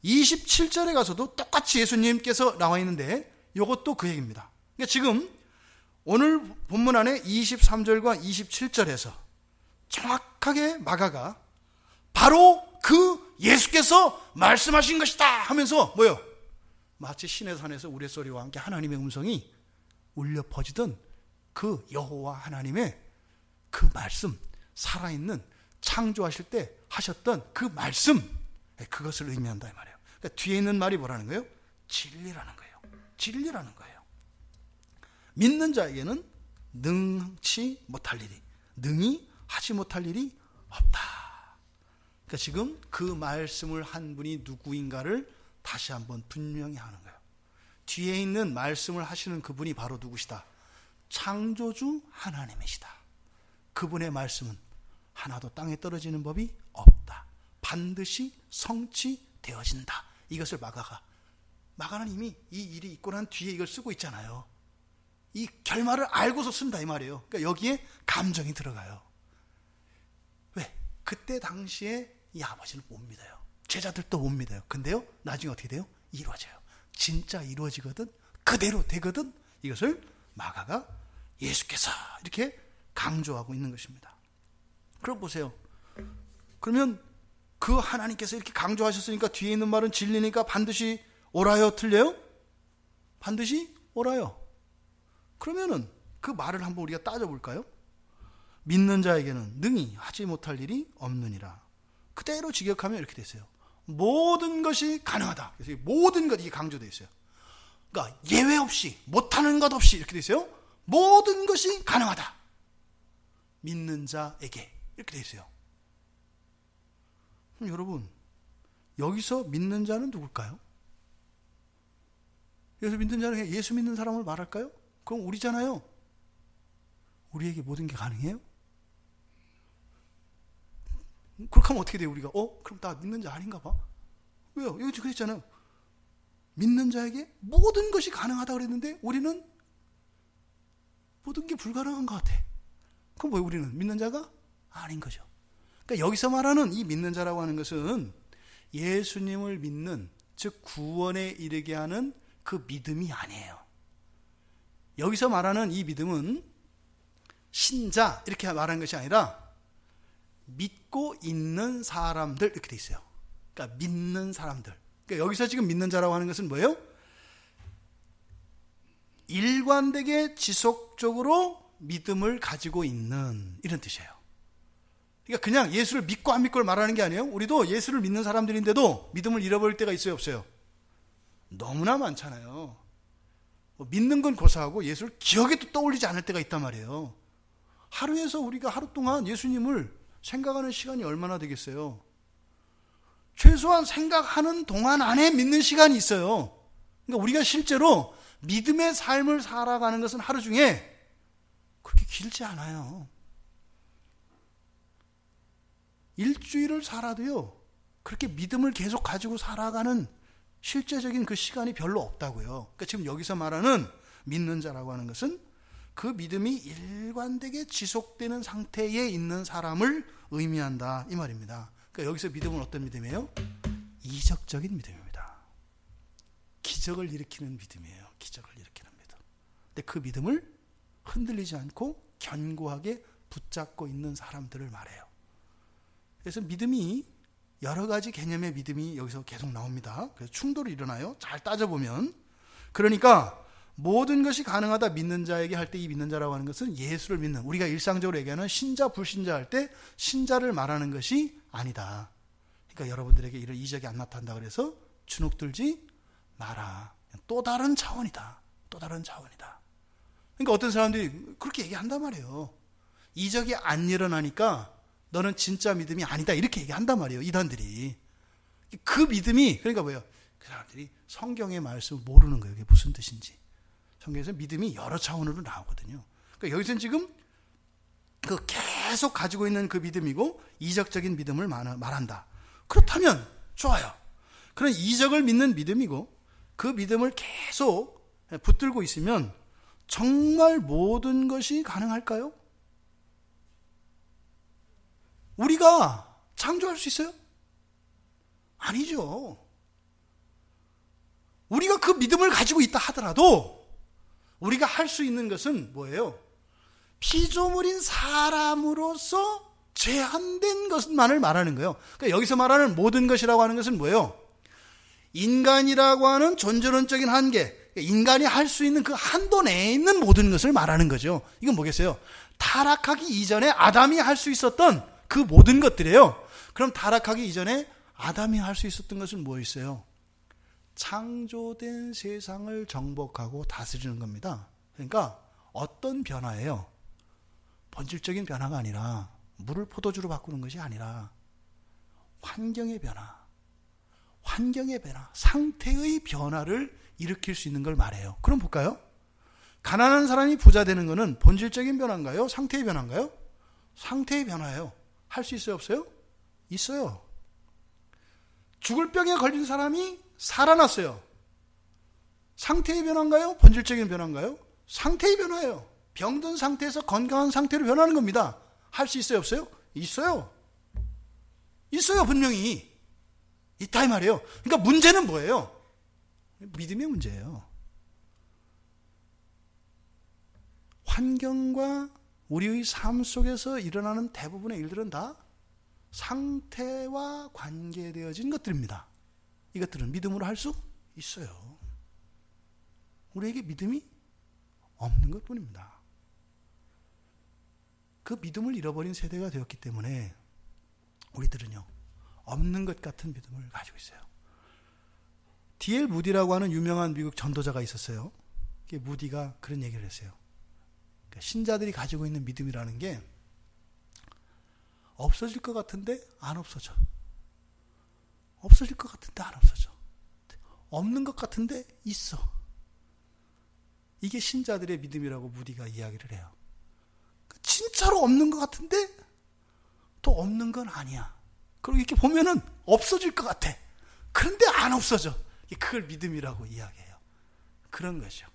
27절에 가서도 똑같이 예수님께서 나와 있는데 이것도 그 얘기입니다. 그러니까 지금 오늘 본문 안에 23절과 27절에서 정확하게 마가가 바로 그 예수께서 말씀하신 것이다 하면서 뭐요? 마치 신의 산에서 우레소리와 함께 하나님의 음성이 울려 퍼지던 그 여호와 하나님의 그 말씀, 살아있는 창조하실 때 하셨던 그 말씀, 그것을 의미한다 이 말이에요. 그러니까 뒤에 있는 말이 뭐라는 거예요? 진리라는 거예요. 진리라는 거예요. 믿는 자에게는 능치 못할 일이, 능히 하지 못할 일이 없다. 그러니까 지금 그 말씀을 한 분이 누구인가를 다시 한번 분명히 하는 거예요. 뒤에 있는 말씀을 하시는 그분이 바로 누구시다? 창조주 하나님이시다. 그분의 말씀은 하나도 땅에 떨어지는 법이 없다. 반드시 성취되어진다. 이것을 마가는 이미 이 일이 있고 난 뒤에 이걸 쓰고 있잖아요. 이 결말을 알고서 쓴다 이 말이에요. 그러니까 여기에 감정이 들어가요. 왜? 그때 당시에 이 아버지는 못 믿어요. 제자들도 못 믿어요. 근데요, 나중에 어떻게 돼요? 이루어져요. 진짜 이루어지거든, 그대로 되거든. 이것을 마가가 예수께서 이렇게 강조하고 있는 것입니다. 그럼 보세요. 그러면 그 하나님께서 이렇게 강조하셨으니까 뒤에 있는 말은 진리니까 반드시 옳아요, 틀려요? 반드시 옳아요. 그러면은 그 말을 한번 우리가 따져볼까요? 믿는 자에게는 능히 하지 못할 일이 없느니라. 그대로 직역하면 이렇게 됐어요. 모든 것이 가능하다. 그래서 모든 것, 이게 강조되어 있어요. 그러니까 예외 없이, 못하는 것 없이 이렇게 되어 있어요. 모든 것이 가능하다. 믿는 자에게 이렇게 되어 있어요. 그럼 여러분, 여기서 믿는 자는 누굴까요? 여기서 믿는 자는 예수 믿는 사람을 말할까요? 그럼 우리잖아요. 우리에게 모든 게 가능해요? 그렇게 하면 어떻게 돼요? 우리가 그럼 나 믿는 자 아닌가 봐. 왜요? 여기 그랬잖아요. 믿는 자에게 모든 것이 가능하다 그랬는데 우리는 모든 게 불가능한 것 같아. 그럼 뭐예요? 우리는 믿는 자가 아닌 거죠. 그러니까 여기서 말하는 이 믿는 자라고 하는 것은 예수님을 믿는, 즉 구원에 이르게 하는 그 믿음이 아니에요. 여기서 말하는 이 믿음은 신자 이렇게 말하는 것이 아니라 믿고 있는 사람들 이렇게 돼 있어요. 그러니까 믿는 사람들. 그러니까 여기서 지금 믿는 자라고 하는 것은 뭐예요? 일관되게 지속적으로 믿음을 가지고 있는, 이런 뜻이에요. 그러니까 그냥 예수를 믿고 안 믿고를 말하는 게 아니에요. 우리도 예수를 믿는 사람들인데도 믿음을 잃어버릴 때가 있어요, 없어요? 너무나 많잖아요. 믿는 건 고사하고 예수를 기억에도 떠올리지 않을 때가 있단 말이에요. 하루에서 우리가 하루 동안 예수님을 생각하는 시간이 얼마나 되겠어요? 최소한 생각하는 동안 안에 믿는 시간이 있어요. 그러니까 우리가 실제로 믿음의 삶을 살아가는 것은 하루 중에 그렇게 길지 않아요. 일주일을 살아도요, 그렇게 믿음을 계속 가지고 살아가는 실제적인 그 시간이 별로 없다고요. 그러니까 지금 여기서 말하는 믿는 자라고 하는 것은 그 믿음이 일관되게 지속되는 상태에 있는 사람을 의미한다 이 말입니다. 그러니까 여기서 믿음은 어떤 믿음이에요? 이적적인 믿음입니다. 기적을 일으키는 믿음이에요. 기적을 일으키는 믿음. 근데 그 믿음을 흔들리지 않고 견고하게 붙잡고 있는 사람들을 말해요. 그래서 믿음이 여러 가지 개념의 믿음이 여기서 계속 나옵니다. 그래서 충돌이 일어나요. 잘 따져보면. 그러니까 모든 것이 가능하다 믿는 자에게 할 때 이 믿는 자라고 하는 것은 예수를 믿는, 우리가 일상적으로 얘기하는 신자 불신자 할 때 신자를 말하는 것이 아니다. 그러니까 여러분들에게 이런 이적이 안 나타난다 그래서 주눅 들지 마라. 또 다른 차원이다. 또 다른 차원이다. 그러니까 어떤 사람들이 그렇게 얘기한단 말이에요. 이적이 안 일어나니까 너는 진짜 믿음이 아니다 이렇게 얘기한단 말이에요. 이단들이. 그 믿음이, 그러니까 뭐예요? 그 사람들이 성경의 말씀을 모르는 거예요. 이게 무슨 뜻인지. 성경에서 믿음이 여러 차원으로 나오거든요. 그러니까 여기서는 지금 그 계속 가지고 있는 그 믿음이고 이적적인 믿음을 말한다. 그렇다면 좋아요. 그런 이적을 믿는 믿음이고 그 믿음을 계속 붙들고 있으면 정말 모든 것이 가능할까요? 우리가 창조할 수 있어요? 아니죠. 우리가 그 믿음을 가지고 있다 하더라도 우리가 할 수 있는 것은 뭐예요? 피조물인 사람으로서 제한된 것만을 말하는 거예요. 그러니까 여기서 말하는 모든 것이라고 하는 것은 뭐예요? 인간이라고 하는 존재론적인 한계, 인간이 할 수 있는 그 한도 내에 있는 모든 것을 말하는 거죠. 이건 뭐겠어요? 타락하기 이전에 아담이 할 수 있었던 그 모든 것들이에요. 그럼 타락하기 이전에 아담이 할 수 있었던 것은 뭐였어요? 창조된 세상을 정복하고 다스리는 겁니다. 그러니까 어떤 변화예요? 본질적인 변화가 아니라, 물을 포도주로 바꾸는 것이 아니라 환경의 변화, 상태의 변화를 일으킬 수 있는 걸 말해요. 그럼 볼까요? 가난한 사람이 부자 되는 것은 본질적인 변화인가요? 상태의 변화인가요? 상태의 변화예요. 할 수 있어요, 없어요? 있어요. 죽을 병에 걸린 사람이 살아났어요. 상태의 변화인가요? 본질적인 변화인가요? 상태의 변화예요. 병든 상태에서 건강한 상태로 변하는 겁니다. 할 수 있어요, 없어요? 있어요. 있어요, 분명히. 있다 이 말이에요. 그러니까 문제는 뭐예요? 믿음의 문제예요. 환경과 우리의 삶 속에서 일어나는 대부분의 일들은 다 상태와 관계되어진 것들입니다. 이것들은 믿음으로 할 수 있어요. 우리에게 믿음이 없는 것뿐입니다. 그 믿음을 잃어버린 세대가 되었기 때문에 우리들은요, 없는 것 같은 믿음을 가지고 있어요. D.L. 무디라고 하는 유명한 미국 전도자가 있었어요. 무디가 그런 얘기를 했어요. 그러니까 신자들이 가지고 있는 믿음이라는 게 없어질 것 같은데 안 없어져. 없어질 것 같은데 안 없어져. 없는 것 같은데 있어. 이게 신자들의 믿음이라고 무디가 이야기를 해요. 진짜로 없는 것 같은데 또 없는 건 아니야. 그리고 이렇게 보면은 없어질 것 같아. 그런데 안 없어져. 그걸 믿음이라고 이야기해요. 그런 것이요.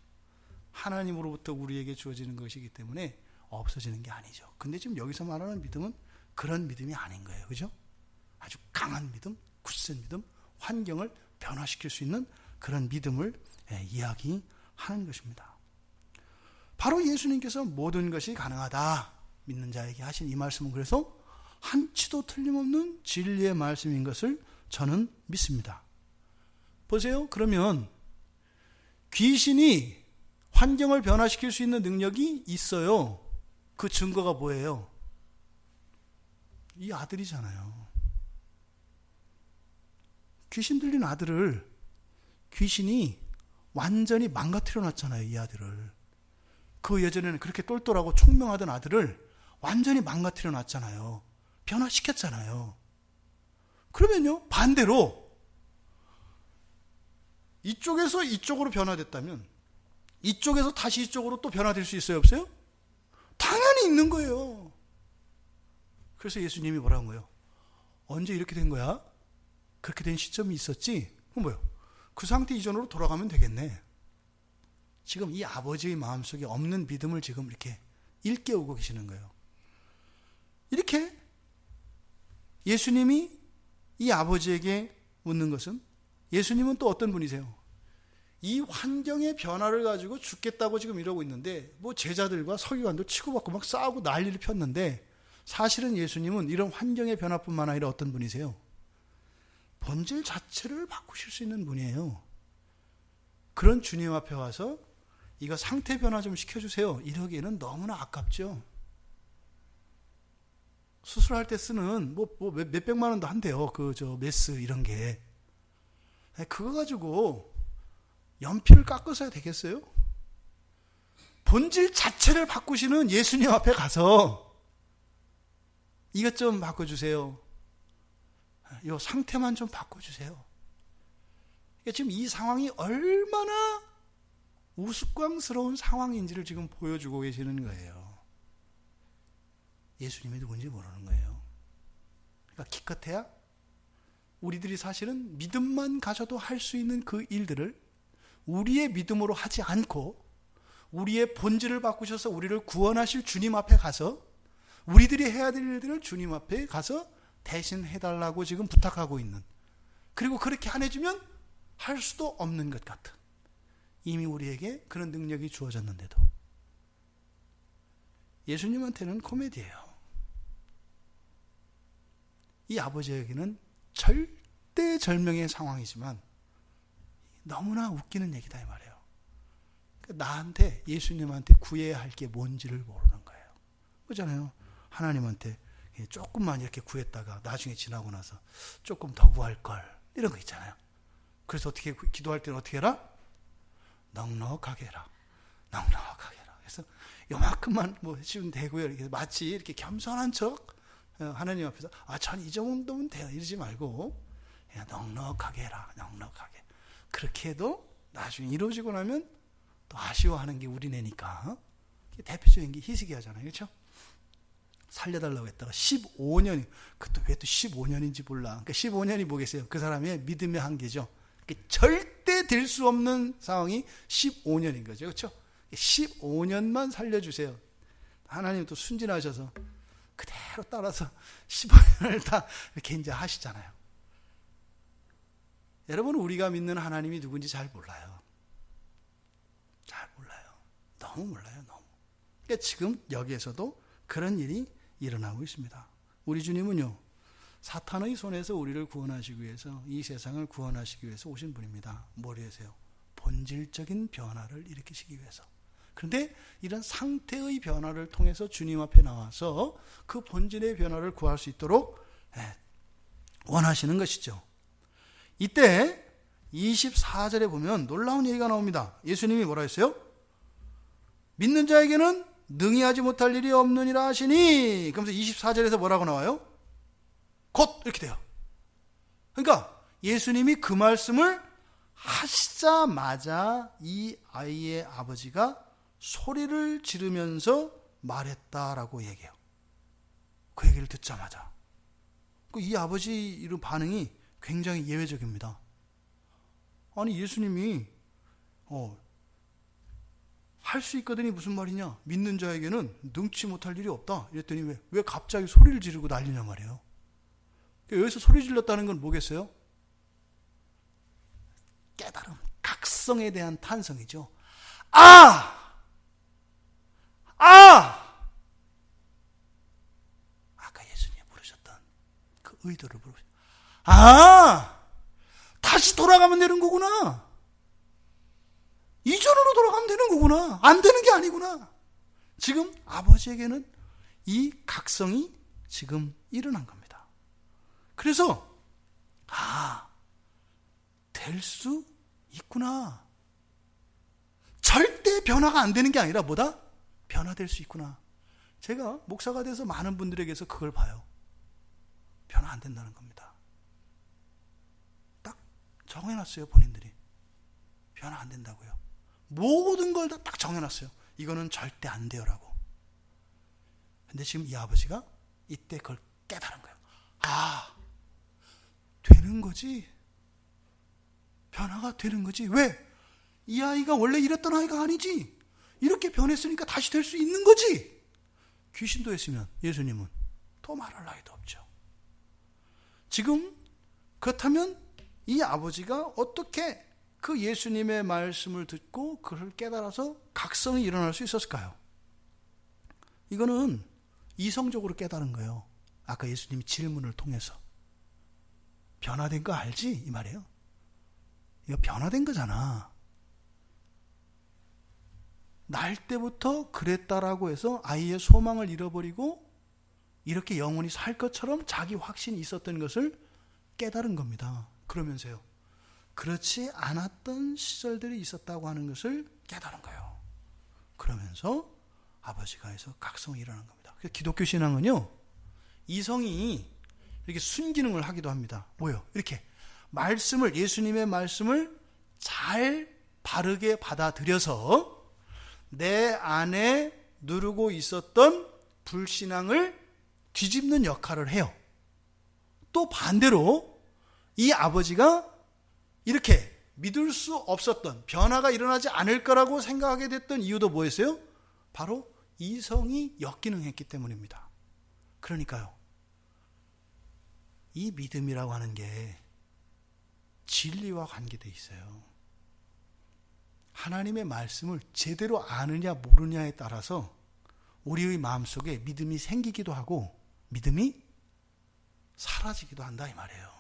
하나님으로부터 우리에게 주어지는 것이기 때문에 없어지는 게 아니죠. 근데 지금 여기서 말하는 믿음은 그런 믿음이 아닌 거예요. 그죠? 아주 강한 믿음, 굳센 믿음, 환경을 변화시킬 수 있는 그런 믿음을 이야기하는 것입니다. 바로 예수님께서 모든 것이 가능하다 믿는 자에게 하신 이 말씀은 그래서 한치도 틀림없는 진리의 말씀인 것을 저는 믿습니다. 보세요. 그러면 귀신이 환경을 변화시킬 수 있는 능력이 있어요. 그 증거가 뭐예요? 이 아들이잖아요. 귀신 들린 아들을 귀신이 완전히 망가뜨려 놨잖아요. 이 아들을. 그 예전에는 그렇게 똘똘하고 총명하던 아들을 완전히 망가뜨려 놨잖아요. 변화시켰잖아요. 그러면요, 반대로 이쪽에서 이쪽으로 변화됐다면 이쪽에서 다시 이쪽으로 또 변화될 수 있어요, 없어요? 당연히 있는 거예요. 그래서 예수님이 뭐라는 거예요? 언제 이렇게 된 거야? 그렇게 된 시점이 있었지? 그럼 뭐예요? 그 상태 이전으로 돌아가면 되겠네. 지금 이 아버지의 마음속에 없는 믿음을 지금 이렇게 일깨우고 계시는 거예요. 이렇게 예수님이 이 아버지에게 묻는 것은, 예수님은 또 어떤 분이세요? 이 환경의 변화를 가지고 죽겠다고 지금 이러고 있는데 뭐 제자들과 서기관들 치고받고 막 싸우고 난리를 폈는데, 사실은 예수님은 이런 환경의 변화뿐만 아니라 어떤 분이세요? 본질 자체를 바꾸실 수 있는 분이에요. 그런 주님 앞에 와서 이거 상태 변화 좀 시켜주세요 이러기에는 너무나 아깝죠. 수술할 때 쓰는 뭐 몇백만 원도 한대요. 메스 이런 게. 그거 가지고 연필을 깎아서야 되겠어요? 본질 자체를 바꾸시는 예수님 앞에 가서 이것 좀 바꿔주세요. 이 상태만 좀 바꿔주세요. 그러니까 지금 이 상황이 얼마나 우스꽝스러운 상황인지를 지금 보여주고 계시는 거예요. 예수님이 누군지 모르는 거예요. 그러니까 기껏해야 우리들이 사실은 믿음만 가져도 할 수 있는 그 일들을 우리의 믿음으로 하지 않고 우리의 본질을 바꾸셔서 우리를 구원하실 주님 앞에 가서 우리들이 해야 될 일들을 주님 앞에 가서 대신 해달라고 지금 부탁하고 있는, 그리고 그렇게 안 해주면 할 수도 없는 것 같은, 이미 우리에게 그런 능력이 주어졌는데도 예수님한테는 코미디예요. 이 아버지에게는 절대절명의 상황이지만 너무나 웃기는 얘기다 이 말이에요. 나한테, 예수님한테 구해야 할 게 뭔지를 모르는 거예요. 그렇잖아요. 하나님한테 조금만 이렇게 구했다가 나중에 지나고 나서 조금 더 구할 걸, 이런 거 있잖아요. 그래서 어떻게 기도할 때는 어떻게 해라? 넉넉하게 해라. 넉넉하게 해라. 그래서 요만큼만 뭐 해주면 되고요. 이렇게 마치 이렇게 겸손한 척 하나님 앞에서 전 이 정도면 돼요, 이러지 말고 그냥 넉넉하게 해라. 넉넉하게. 그렇게 해도 나중에 이루어지고 나면 또 아쉬워하는 게 우리네니까. 대표적인 게 히스기야 하잖아요. 그렇죠? 살려달라고 했다가 15년, 그것도 왜 또 15년인지 몰라. 그러니까 15년이 뭐겠어요? 그 사람의 믿음의 한계죠. 절대 될 수 없는 상황이 15년인 거죠. 그렇죠? 15년만 살려주세요. 하나님 또 순진하셔서 그대로 따라서 15년을 다 이렇게 이제 하시잖아요. 여러분, 우리가 믿는 하나님이 누군지 잘 몰라요. 잘 몰라요. 너무 몰라요. 너무. 그러니까 지금 여기에서도 그런 일이 일어나고 있습니다. 우리 주님은요, 사탄의 손에서 우리를 구원하시기 위해서, 이 세상을 구원하시기 위해서 오신 분입니다. 뭘 위해서요? 본질적인 변화를 일으키시기 위해서. 그런데 이런 상태의 변화를 통해서 주님 앞에 나와서 그 본질의 변화를 구할 수 있도록 원하시는 것이죠. 이때 24절에 보면 놀라운 얘기가 나옵니다. 예수님이 뭐라 했어요? 믿는 자에게는 능히 하지 못할 일이 없느니라 하시니, 그러면서 24절에서 뭐라고 나와요? 곧 이렇게 돼요. 그러니까 예수님이 그 말씀을 하시자마자 이 아이의 아버지가 소리를 지르면서 말했다라고 얘기해요. 그 얘기를 듣자마자. 이 아버지 이런 반응이 굉장히 예외적입니다. 아니, 예수님이 할 수 있거든이 무슨 말이냐? 믿는 자에게는 능치 못할 일이 없다. 이랬더니 왜 갑자기 소리를 지르고 난리냐 말이에요. 여기서 소리 질렀다는 건 뭐겠어요? 깨달음, 각성에 대한 탄성이죠. 아까 예수님이 부르셨던 그 의도를 부르셨죠. 다시 돌아가면 되는 거구나. 이전으로 돌아가면 되는 거구나. 안 되는 게 아니구나. 지금 아버지에게는 이 각성이 지금 일어난 겁니다. 그래서 될 수 있구나. 절대 변화가 안 되는 게 아니라 뭐다? 변화될 수 있구나. 제가 목사가 돼서 많은 분들에게서 그걸 봐요. 변화 안 된다는 겁니다. 딱 정해놨어요, 본인들이. 변화 안 된다고요. 모든 걸 다 딱 정해놨어요. 이거는 절대 안 돼요라고. 근데 지금 이 아버지가 이때 그걸 깨달은 거예요. 되는 거지. 변화가 되는 거지. 왜? 이 아이가 원래 이랬던 아이가 아니지. 이렇게 변했으니까 다시 될 수 있는 거지. 귀신도 했으면 예수님은 더 말할 나위도 없죠. 지금 그렇다면 이 아버지가 어떻게 그 예수님의 말씀을 듣고 그를 깨달아서 각성이 일어날 수 있었을까요? 이거는 이성적으로 깨달은 거예요. 아까 예수님이 질문을 통해서. 변화된 거 알지? 이 말이에요. 이거 변화된 거잖아. 날 때부터 그랬다라고 해서 아이의 소망을 잃어버리고 이렇게 영원히 살 것처럼 자기 확신이 있었던 것을 깨달은 겁니다. 그러면서요, 그렇지 않았던 시절들이 있었다고 하는 것을 깨달은 거예요. 그러면서 아버지가 해서 각성이 일어난 겁니다. 기독교 신앙은요, 이성이 이렇게 순기능을 하기도 합니다. 뭐요? 이렇게 말씀을, 예수님의 말씀을 잘 바르게 받아들여서 내 안에 누르고 있었던 불신앙을 뒤집는 역할을 해요. 또 반대로 이 아버지가 이렇게 믿을 수 없었던, 변화가 일어나지 않을 거라고 생각하게 됐던 이유도 뭐였어요? 바로 이성이 역기능했기 때문입니다. 그러니까요. 이 믿음이라고 하는 게 진리와 관계되어 있어요. 하나님의 말씀을 제대로 아느냐 모르냐에 따라서 우리의 마음속에 믿음이 생기기도 하고 믿음이 사라지기도 한다 이 말이에요.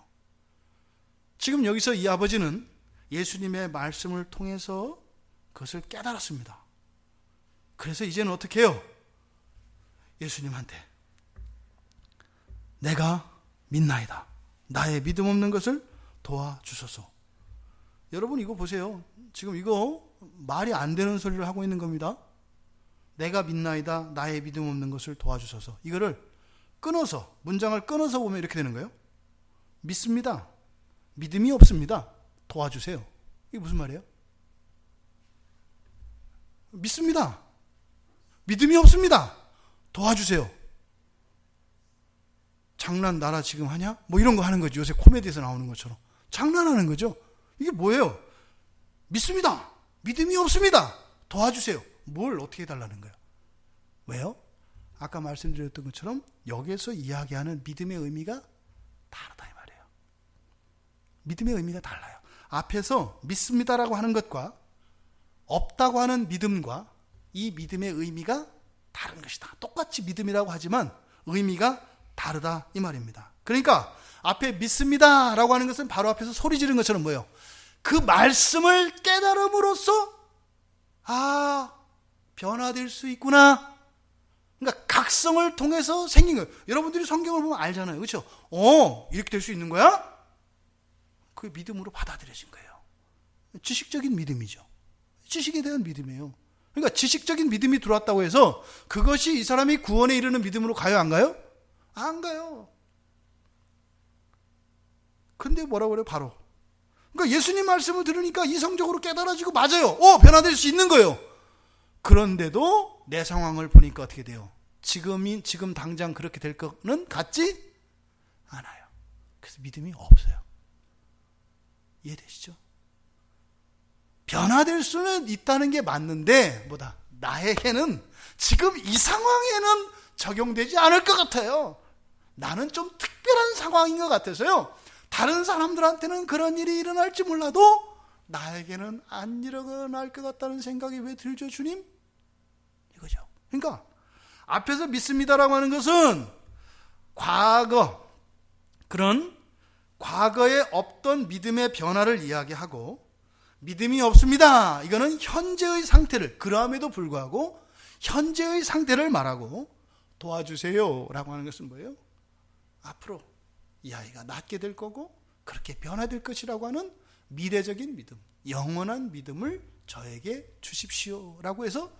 지금 여기서 이 아버지는 예수님의 말씀을 통해서 그것을 깨달았습니다. 그래서 이제는 어떻게 해요? 예수님한테 내가 믿나이다. 나의 믿음 없는 것을 도와주소서. 여러분 이거 보세요. 지금 이거 말이 안 되는 소리를 하고 있는 겁니다. 내가 믿나이다. 나의 믿음 없는 것을 도와주소서. 이거를 끊어서 문장을 끊어서 보면 이렇게 되는 거예요. 믿습니다. 믿음이 없습니다. 도와주세요. 이게 무슨 말이에요? 믿습니다. 믿음이 없습니다. 도와주세요. 장난 나라 지금 하냐? 뭐 이런 거 하는 거죠. 요새 코미디에서 나오는 것처럼. 장난하는 거죠. 이게 뭐예요? 믿습니다. 믿음이 없습니다. 도와주세요. 뭘 어떻게 해달라는 거예요? 왜요? 아까 말씀드렸던 것처럼 여기에서 이야기하는 믿음의 의미가 다르다 이 말이에요. 믿음의 의미가 달라요. 앞에서 믿습니다라고 하는 것과 없다고 하는 믿음과 이 믿음의 의미가 다른 것이다. 똑같이 믿음이라고 하지만 의미가 다르다 이 말입니다. 그러니까 앞에 믿습니다라고 하는 것은 바로 앞에서 소리 지른 것처럼 뭐예요? 그 말씀을 깨달음으로써 변화될 수 있구나. 그러니까 각성을 통해서 생긴 거예요. 여러분들이 성경을 보면 알잖아요. 그렇죠? 이렇게 될 수 있는 거야? 그 믿음으로 받아들여진 거예요. 지식적인 믿음이죠. 지식에 대한 믿음이에요. 그러니까 지식적인 믿음이 들어왔다고 해서 그것이 이 사람이 구원에 이르는 믿음으로 가요? 안 가요? 안 가요. 근데 뭐라고 그래요? 바로. 그러니까 예수님 말씀을 들으니까 이성적으로 깨달아지고 맞아요. 변화될 수 있는 거예요. 그런데도 내 상황을 보니까 어떻게 돼요? 지금 당장 그렇게 될 거는 같지 않아요. 그래서 믿음이 없어요. 이해되시죠? 변화될 수는 있다는 게 맞는데 나에게는 지금 이 상황에는 적용되지 않을 것 같아요. 나는 좀 특별한 상황인 것 같아서요. 다른 사람들한테는 그런 일이 일어날지 몰라도 나에게는 안 일어날 것 같다는 생각이 왜 들죠, 주님? 이거죠. 그러니까 앞에서 믿습니다라고 하는 것은 그런 과거에 없던 믿음의 변화를 이야기하고, 믿음이 없습니다. 이거는 현재의 상태를, 그럼에도 불구하고 현재의 상태를 말하고, 도와주세요 라고 하는 것은 뭐예요? 앞으로 이 아이가 낫게 될 거고 그렇게 변화될 것이라고 하는 미래적인 믿음, 영원한 믿음을 저에게 주십시오 라고 해서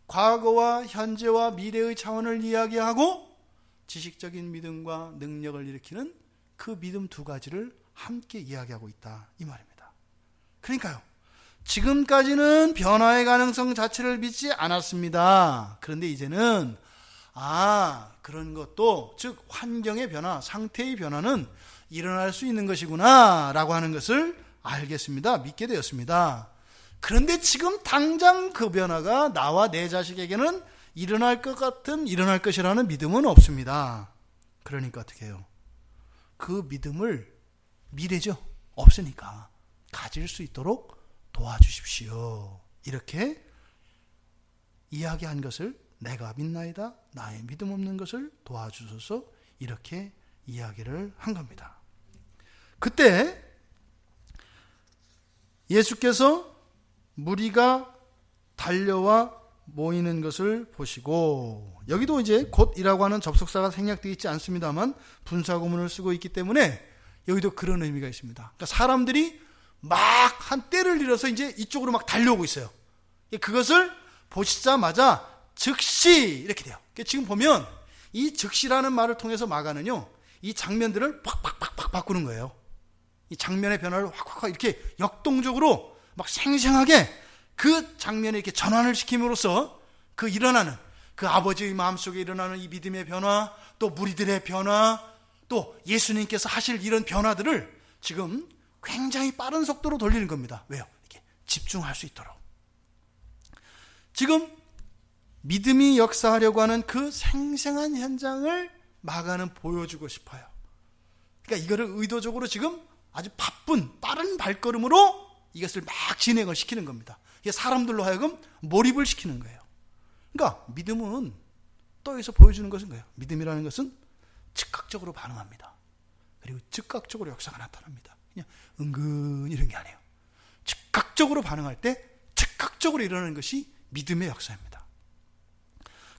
과거와 현재와 미래의 차원을 이야기하고 지식적인 믿음과 능력을 일으키는 그 믿음 두 가지를 함께 이야기하고 있다 이 말입니다. 그러니까요, 지금까지는 변화의 가능성 자체를 믿지 않았습니다. 그런데 이제는 그런 것도, 즉 환경의 변화, 상태의 변화는 일어날 수 있는 것이구나 라고 하는 것을 알겠습니다. 믿게 되었습니다. 그런데 지금 당장 그 변화가 나와 내 자식에게는 일어날 것이라는 믿음은 없습니다. 그러니까 어떻게 해요? 그 믿음을 미래죠. 없으니까 가질 수 있도록 도와주십시오. 이렇게 이야기한 것을 내가 믿나이다. 나의 믿음 없는 것을 도와주소서. 이렇게 이야기를 한 겁니다. 그때 예수께서 무리가 달려와 모이는 것을 보시고, 여기도 이제 곧이라고 하는 접속사가 생략되어 있지 않습니다만 분사구문을 쓰고 있기 때문에 여기도 그런 의미가 있습니다. 그러니까 사람들이 막 한 때를 잃어서 이제 이쪽으로 막 달려오고 있어요. 그것을 보시자마자 즉시 이렇게 돼요. 지금 보면 이 즉시라는 말을 통해서 마가는요, 이 장면들을 팍팍팍팍 바꾸는 거예요. 이 장면의 변화를 확확 이렇게 역동적으로 막 생생하게 그 장면에 이렇게 전환을 시킴으로써 그 일어나는, 그 아버지의 마음속에 일어나는 이 믿음의 변화, 또 무리들의 변화, 또 예수님께서 하실 이런 변화들을 지금 굉장히 빠른 속도로 돌리는 겁니다. 왜요? 이렇게 집중할 수 있도록. 지금 믿음이 역사하려고 하는 그 생생한 현장을 마가는 보여주고 싶어요. 그러니까 이거를 의도적으로 지금 아주 바쁜 빠른 발걸음으로 이것을 막 진행을 시키는 겁니다. 이게 사람들로 하여금 몰입을 시키는 거예요. 그러니까 믿음은 또 여기서 보여주는 것은 뭐예요? 믿음이라는 것은 즉각적으로 반응합니다. 그리고 즉각적으로 역사가 나타납니다. 그냥 은근 이런 게 아니에요. 즉각적으로 반응할 때 즉각적으로 일어나는 것이 믿음의 역사입니다.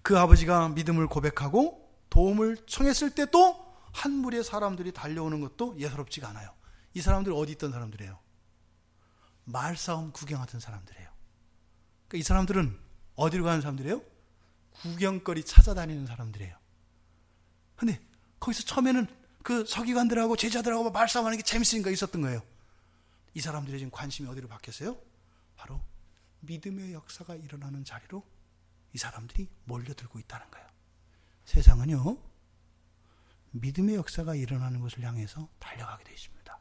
그 아버지가 믿음을 고백하고 도움을 청했을 때도 한 무리의 사람들이 달려오는 것도 예사롭지가 않아요. 이 사람들이 어디 있던 사람들이에요? 말싸움 구경하던 사람들이에요. 그러니까 이 사람들은 어디로 가는 사람들이에요? 구경거리 찾아다니는 사람들이에요. 근데 거기서 처음에는 그 서기관들하고 제자들하고 말싸움하는 게 재밌으니까 있었던 거예요. 이 사람들의 지금 관심이 어디로 바뀌었어요? 바로 믿음의 역사가 일어나는 자리로 이 사람들이 몰려들고 있다는 거예요. 세상은요, 믿음의 역사가 일어나는 것을 향해서 달려가게 되어 있습니다.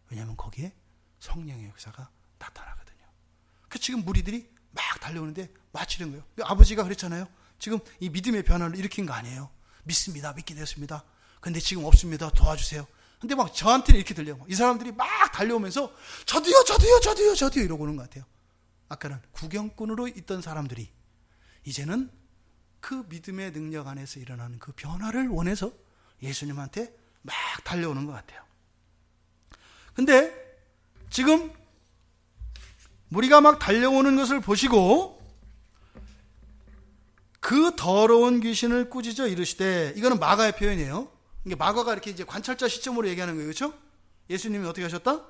왜냐하면 거기에 성령의 역사가 나타나거든요. 그 지금 무리들이 막 달려오는데 마치는 거예요. 아버지가 그랬잖아요. 지금 이 믿음의 변화를 일으킨 거 아니에요. 믿습니다. 믿게 되었습니다. 근데 지금 없습니다. 도와주세요. 근데 막 저한테는 이렇게 들려요. 이 사람들이 막 달려오면서 저도요 이러고 오는 것 같아요. 아까는 구경꾼으로 있던 사람들이 이제는 그 믿음의 능력 안에서 일어나는 그 변화를 원해서 예수님한테 막 달려오는 것 같아요. 근데 지금 무리가 막 달려오는 것을 보시고 그 더러운 귀신을 꾸짖어 이르시되, 이거는 마가의 표현이에요. 이게 마가가 이렇게 이제 관찰자 시점으로 얘기하는 거예요. 그렇죠? 예수님이 어떻게 하셨다?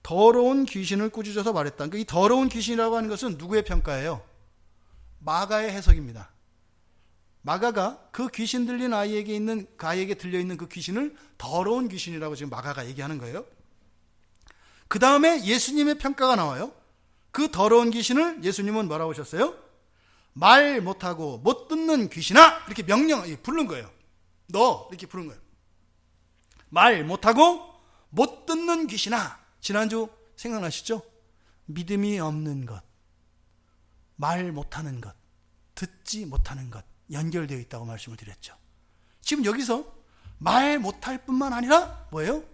더러운 귀신을 꾸짖어서 말했다. 그러니까 이 더러운 귀신이라고 하는 것은 누구의 평가예요? 마가의 해석입니다. 마가가 그 귀신 들린 아이에게 들려있는 그 귀신을 더러운 귀신이라고 지금 마가가 얘기하는 거예요. 그 다음에 예수님의 평가가 나와요. 그 더러운 귀신을 예수님은 뭐라고 하셨어요? 말 못하고 못 듣는 귀신아, 이렇게 부른 거예요. 너, 이렇게 부른 거예요. 말 못하고 못 듣는 귀신아. 지난주 생각나시죠? 믿음이 없는 것, 말 못하는 것, 듣지 못하는 것 연결되어 있다고 말씀을 드렸죠. 지금 여기서 말 못할 뿐만 아니라 뭐예요?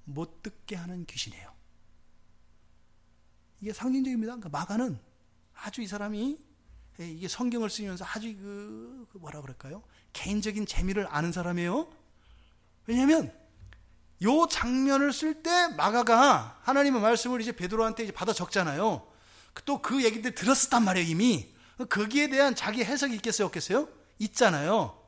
못 듣게 하는 귀신이에요. 이게 상징적입니다. 그러니까 마가는 아주 이 사람이 이게 성경을 쓰면서 아주 뭐라 그럴까요? 개인적인 재미를 아는 사람이에요. 왜냐하면 요 장면을 쓸 때 마가가 하나님의 말씀을 이제 베드로한테 이제 받아 적잖아요. 또 그 얘기들 들었었단 말이에요, 이미. 거기에 대한 자기 해석이 있겠어요, 없겠어요? 있잖아요.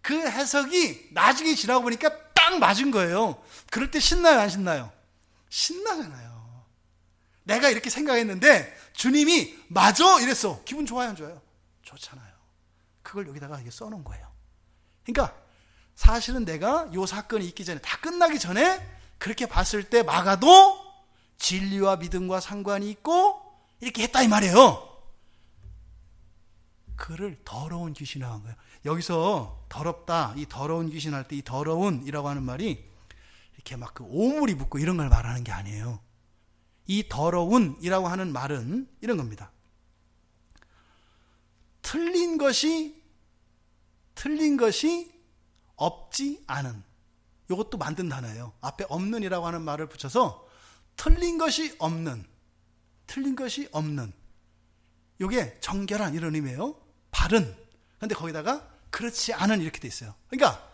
그 해석이 나중에 지나고 보니까 딱 맞은 거예요. 그럴 때 신나요, 안 신나요? 신나잖아요. 내가 이렇게 생각했는데 주님이 맞아 이랬어. 기분 좋아요, 안 좋아요? 좋잖아요. 그걸 여기다가 이게 써놓은 거예요. 그러니까 사실은 내가 이 사건이 있기 전에, 다 끝나기 전에 그렇게 봤을 때 마가도 진리와 믿음과 상관이 있고 이렇게 했다 이 말이에요. 그를 더러운 귀신이라고 한 거예요. 여기서 더럽다, 이 더러운 귀신 할 때 이 더러운이라고 하는 말이 이렇게 막 그 오물이 붙고 이런 걸 말하는 게 아니에요. 이 더러운이라고 하는 말은 이런 겁니다. 틀린 것이 없지 않은, 이것도 만든 단어예요. 앞에 없는이라고 하는 말을 붙여서 틀린 것이 없는, 이게 정결한 이런 의미예요. 바른. 근데 거기다가 그렇지 않은 이렇게 돼 있어요. 그러니까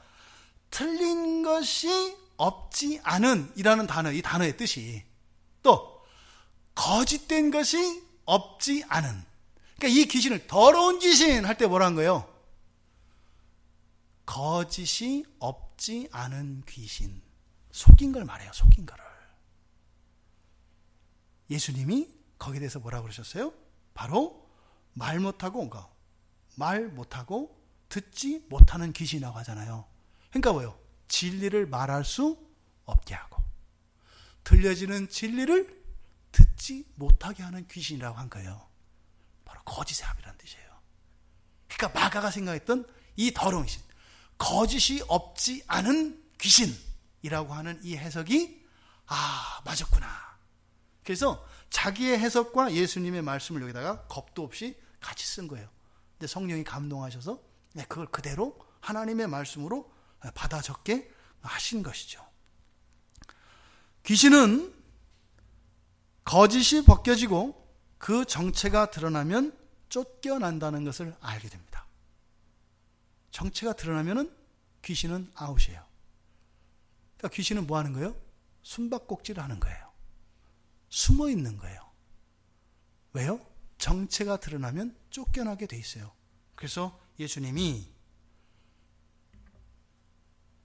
틀린 것이 없지 않은 이라는 단어, 이 단어의 뜻이, 또 거짓된 것이 없지 않은. 그러니까 이 귀신을 더러운 귀신 할 때 뭐라는 거예요? 거짓이 없지 않은 귀신. 속인 걸 말해요. 속인 거를. 예수님이 거기에 대해서 뭐라고 그러셨어요? 바로 말 못하고 듣지 못하는 귀신이라고 하잖아요. 그러니까 뭐예요? 진리를 말할 수 없게 하고 들려지는 진리를 듣지 못하게 하는 귀신이라고 한 거예요. 바로 거짓의 합이라는 뜻이에요. 그러니까 마가가 생각했던 이 더러운 귀신, 거짓이 없지 않은 귀신이라고 하는 이 해석이 맞았구나. 그래서 자기의 해석과 예수님의 말씀을 여기다가 겁도 없이 같이 쓴 거예요. 근데 성령이 감동하셔서 그걸 그대로 하나님의 말씀으로 받아 적게 하신 것이죠. 귀신은 거짓이 벗겨지고 그 정체가 드러나면 쫓겨난다는 것을 알게 됩니다. 정체가 드러나면 귀신은 아웃이에요. 그러니까 귀신은 뭐 하는 거예요? 숨바꼭질을 하는 거예요. 숨어 있는 거예요. 왜요? 정체가 드러나면 쫓겨나게 돼 있어요. 그래서 예수님이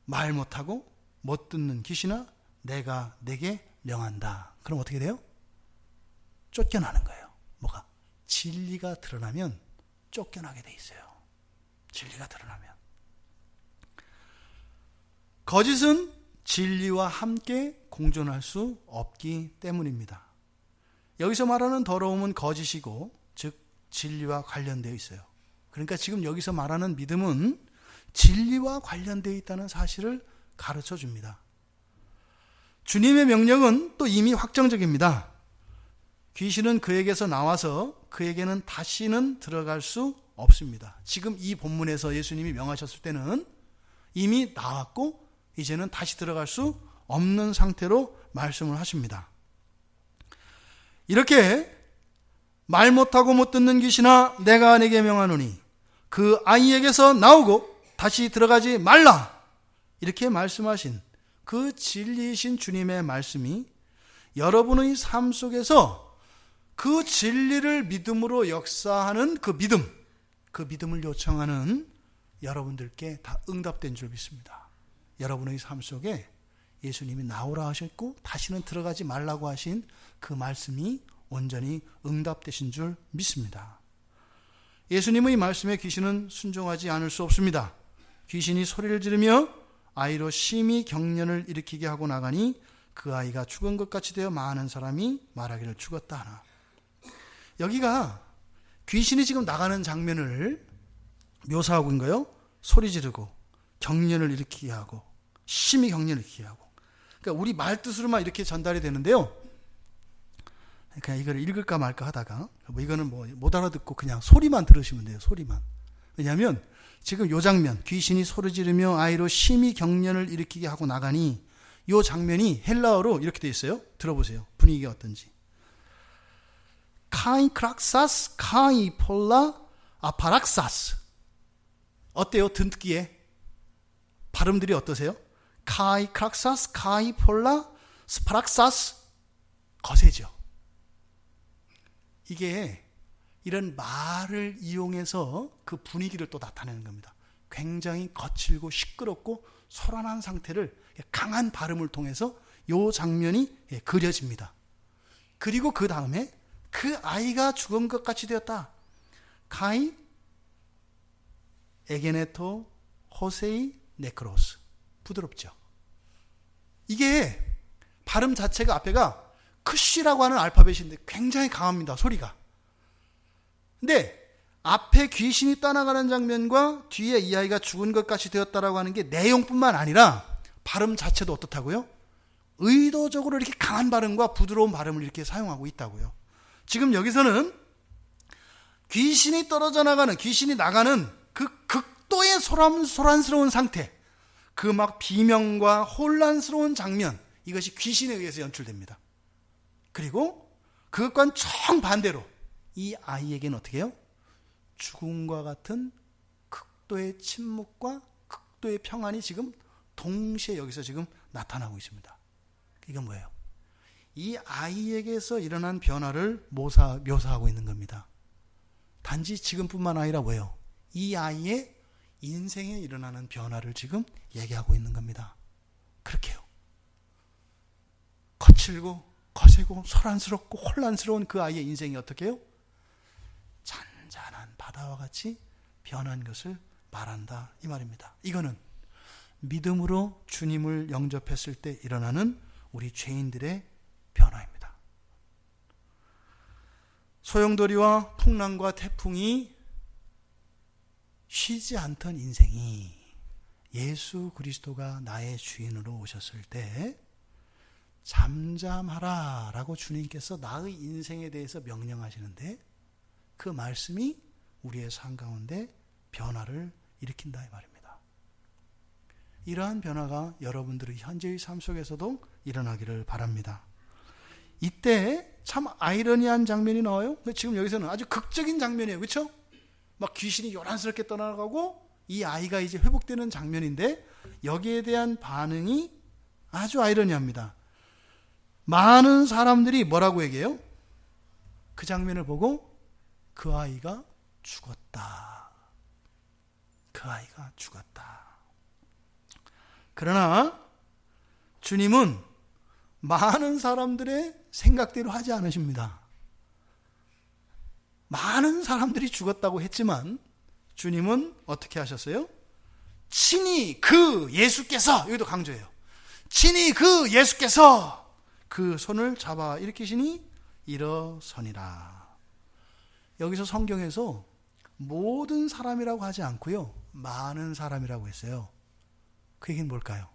말 못하고 못 듣는 귀신아 내가 내게 명한다. 그럼 어떻게 돼요? 쫓겨나는 거예요. 뭐가? 진리가 드러나면 쫓겨나게 돼 있어요. 진리가 드러나면. 거짓은 진리와 함께 공존할 수 없기 때문입니다. 여기서 말하는 더러움은 거짓이고 즉 진리와 관련되어 있어요. 그러니까 지금 여기서 말하는 믿음은 진리와 관련되어 있다는 사실을 가르쳐 줍니다. 주님의 명령은 또 이미 확정적입니다. 귀신은 그에게서 나와서 그에게는 다시는 들어갈 수 없습니다. 지금 이 본문에서 예수님이 명하셨을 때는 이미 나왔고 이제는 다시 들어갈 수 없는 상태로 말씀을 하십니다. 이렇게 말 못하고 못 듣는 귀신아 내가 내게 명하노니 그 아이에게서 나오고 다시 들어가지 말라 이렇게 말씀하신 그 진리이신 주님의 말씀이 여러분의 삶 속에서 그 진리를 믿음으로 역사하는 그 믿음을 요청하는 여러분들께 다 응답된 줄 믿습니다. 여러분의 삶 속에 예수님이 나오라 하셨고 다시는 들어가지 말라고 하신 그 말씀이 온전히 응답되신 줄 믿습니다. 예수님의 말씀에 귀신은 순종하지 않을 수 없습니다. 귀신이 소리를 지르며 아이로 심히 경련을 일으키게 하고 나가니 그 아이가 죽은 것 같이 되어 많은 사람이 말하기를 죽었다 하나. 여기가 귀신이 지금 나가는 장면을 묘사하고 있는 거예요. 소리 지르고 경련을 일으키게 하고 심히 경련을 일으키게 하고. 그러니까 우리 말뜻으로만 이렇게 전달이 되는데요. 그냥 이걸 읽을까 말까 하다가 이거는 못 알아듣고 그냥 소리만 들으시면 돼요. 소리만. 왜냐하면 지금 요 장면 귀신이 소리 지르며 아이로 심히 경련을 일으키게 하고 나가니 요 장면이 헬라어로 이렇게 되어 있어요. 들어보세요. 분위기가 어떤지. 카이 크락사스 카이 폴라 아파락사스. 어때요? 듣기에 발음들이 어떠세요? 카이 크락사스 카이 폴라 스파락사스. 거세죠. 이게 이런 말을 이용해서 그 분위기를 또 나타내는 겁니다. 굉장히 거칠고 시끄럽고 소란한 상태를 강한 발음을 통해서 이 장면이 그려집니다. 그리고 그 다음에 그 아이가 죽은 것 같이 되었다. 카이 에게네토 호세이 네크로스. 부드럽죠. 이게 발음 자체가 앞에가 크쉬라고 하는 알파벳인데 굉장히 강합니다. 소리가. 근데 앞에 귀신이 떠나가는 장면과 뒤에 이 아이가 죽은 것 같이 되었다라고 하는 게 내용뿐만 아니라 발음 자체도 어떻다고요? 의도적으로 이렇게 강한 발음과 부드러운 발음을 이렇게 사용하고 있다고요. 지금 여기서는 귀신이 떨어져 나가는, 귀신이 나가는 그 극도의 소란스러운 상태, 그 막 비명과 혼란스러운 장면, 이것이 귀신에 의해서 연출됩니다. 그리고 그것과는 정반대로 이 아이에게는 어떻게 해요? 죽음과 같은 극도의 침묵과 극도의 평안이 지금 동시에 여기서 지금 나타나고 있습니다. 이건 뭐예요? 이 아이에게서 일어난 변화를 묘사하고 있는 겁니다. 단지 지금뿐만 아니라 뭐예요? 이 아이의 인생에 일어나는 변화를 지금 얘기하고 있는 겁니다. 그렇게요. 거칠고 거세고 소란스럽고 혼란스러운 그 아이의 인생이 어떻게 해요? 잔잔한 바다와 같이 변한 것을 말한다 이 말입니다. 이거는 믿음으로 주님을 영접했을 때 일어나는 우리 죄인들의 변화입니다. 소용돌이와 풍랑과 태풍이 쉬지 않던 인생이 예수 그리스도가 나의 주인으로 오셨을 때 잠잠하라 라고 주님께서 나의 인생에 대해서 명령하시는데 그 말씀이 우리의 삶 가운데 변화를 일으킨다 이 말입니다. 이러한 변화가 여러분들의 현재의 삶 속에서도 일어나기를 바랍니다. 이때 참 아이러니한 장면이 나와요. 지금 여기서는 아주 극적인 장면이에요. 그렇죠? 막 귀신이 요란스럽게 떠나가고 이 아이가 이제 회복되는 장면인데 여기에 대한 반응이 아주 아이러니합니다. 많은 사람들이 뭐라고 얘기해요? 그 장면을 보고 그 아이가 죽었다. 그 아이가 죽었다. 그러나 주님은 많은 사람들의 생각대로 하지 않으십니다. 많은 사람들이 죽었다고 했지만 주님은 어떻게 하셨어요? 친히 그 예수께서, 여기도 강조해요. 친히 그 예수께서 그 손을 잡아 일으키시니 일어서니라. 여기서 성경에서 모든 사람이라고 하지 않고요, 많은 사람이라고 했어요. 그 얘기는 뭘까요?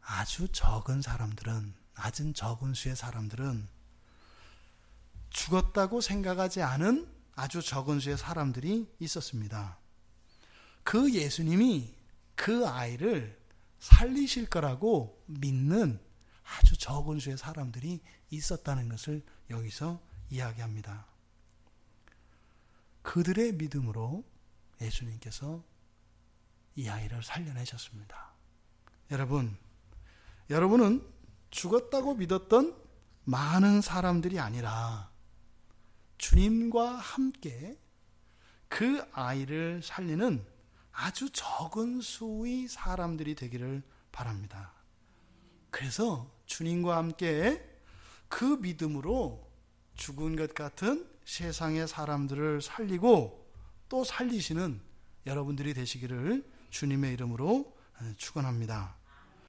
아주 적은 사람들은, 아주 적은 수의 사람들은, 죽었다고 생각하지 않은 아주 적은 수의 사람들이 있었습니다. 그 예수님이 그 아이를 살리실 거라고 믿는 아주 적은 수의 사람들이 있었다는 것을 여기서 이야기합니다. 그들의 믿음으로 예수님께서 이 아이를 살려내셨습니다. 여러분은 죽었다고 믿었던 많은 사람들이 아니라 주님과 함께 그 아이를 살리는 아주 적은 수의 사람들이 되기를 바랍니다. 그래서 주님과 함께 그 믿음으로 죽은 것 같은 세상의 사람들을 살리고 또 살리시는 여러분들이 되시기를 주님의 이름으로 축원합니다.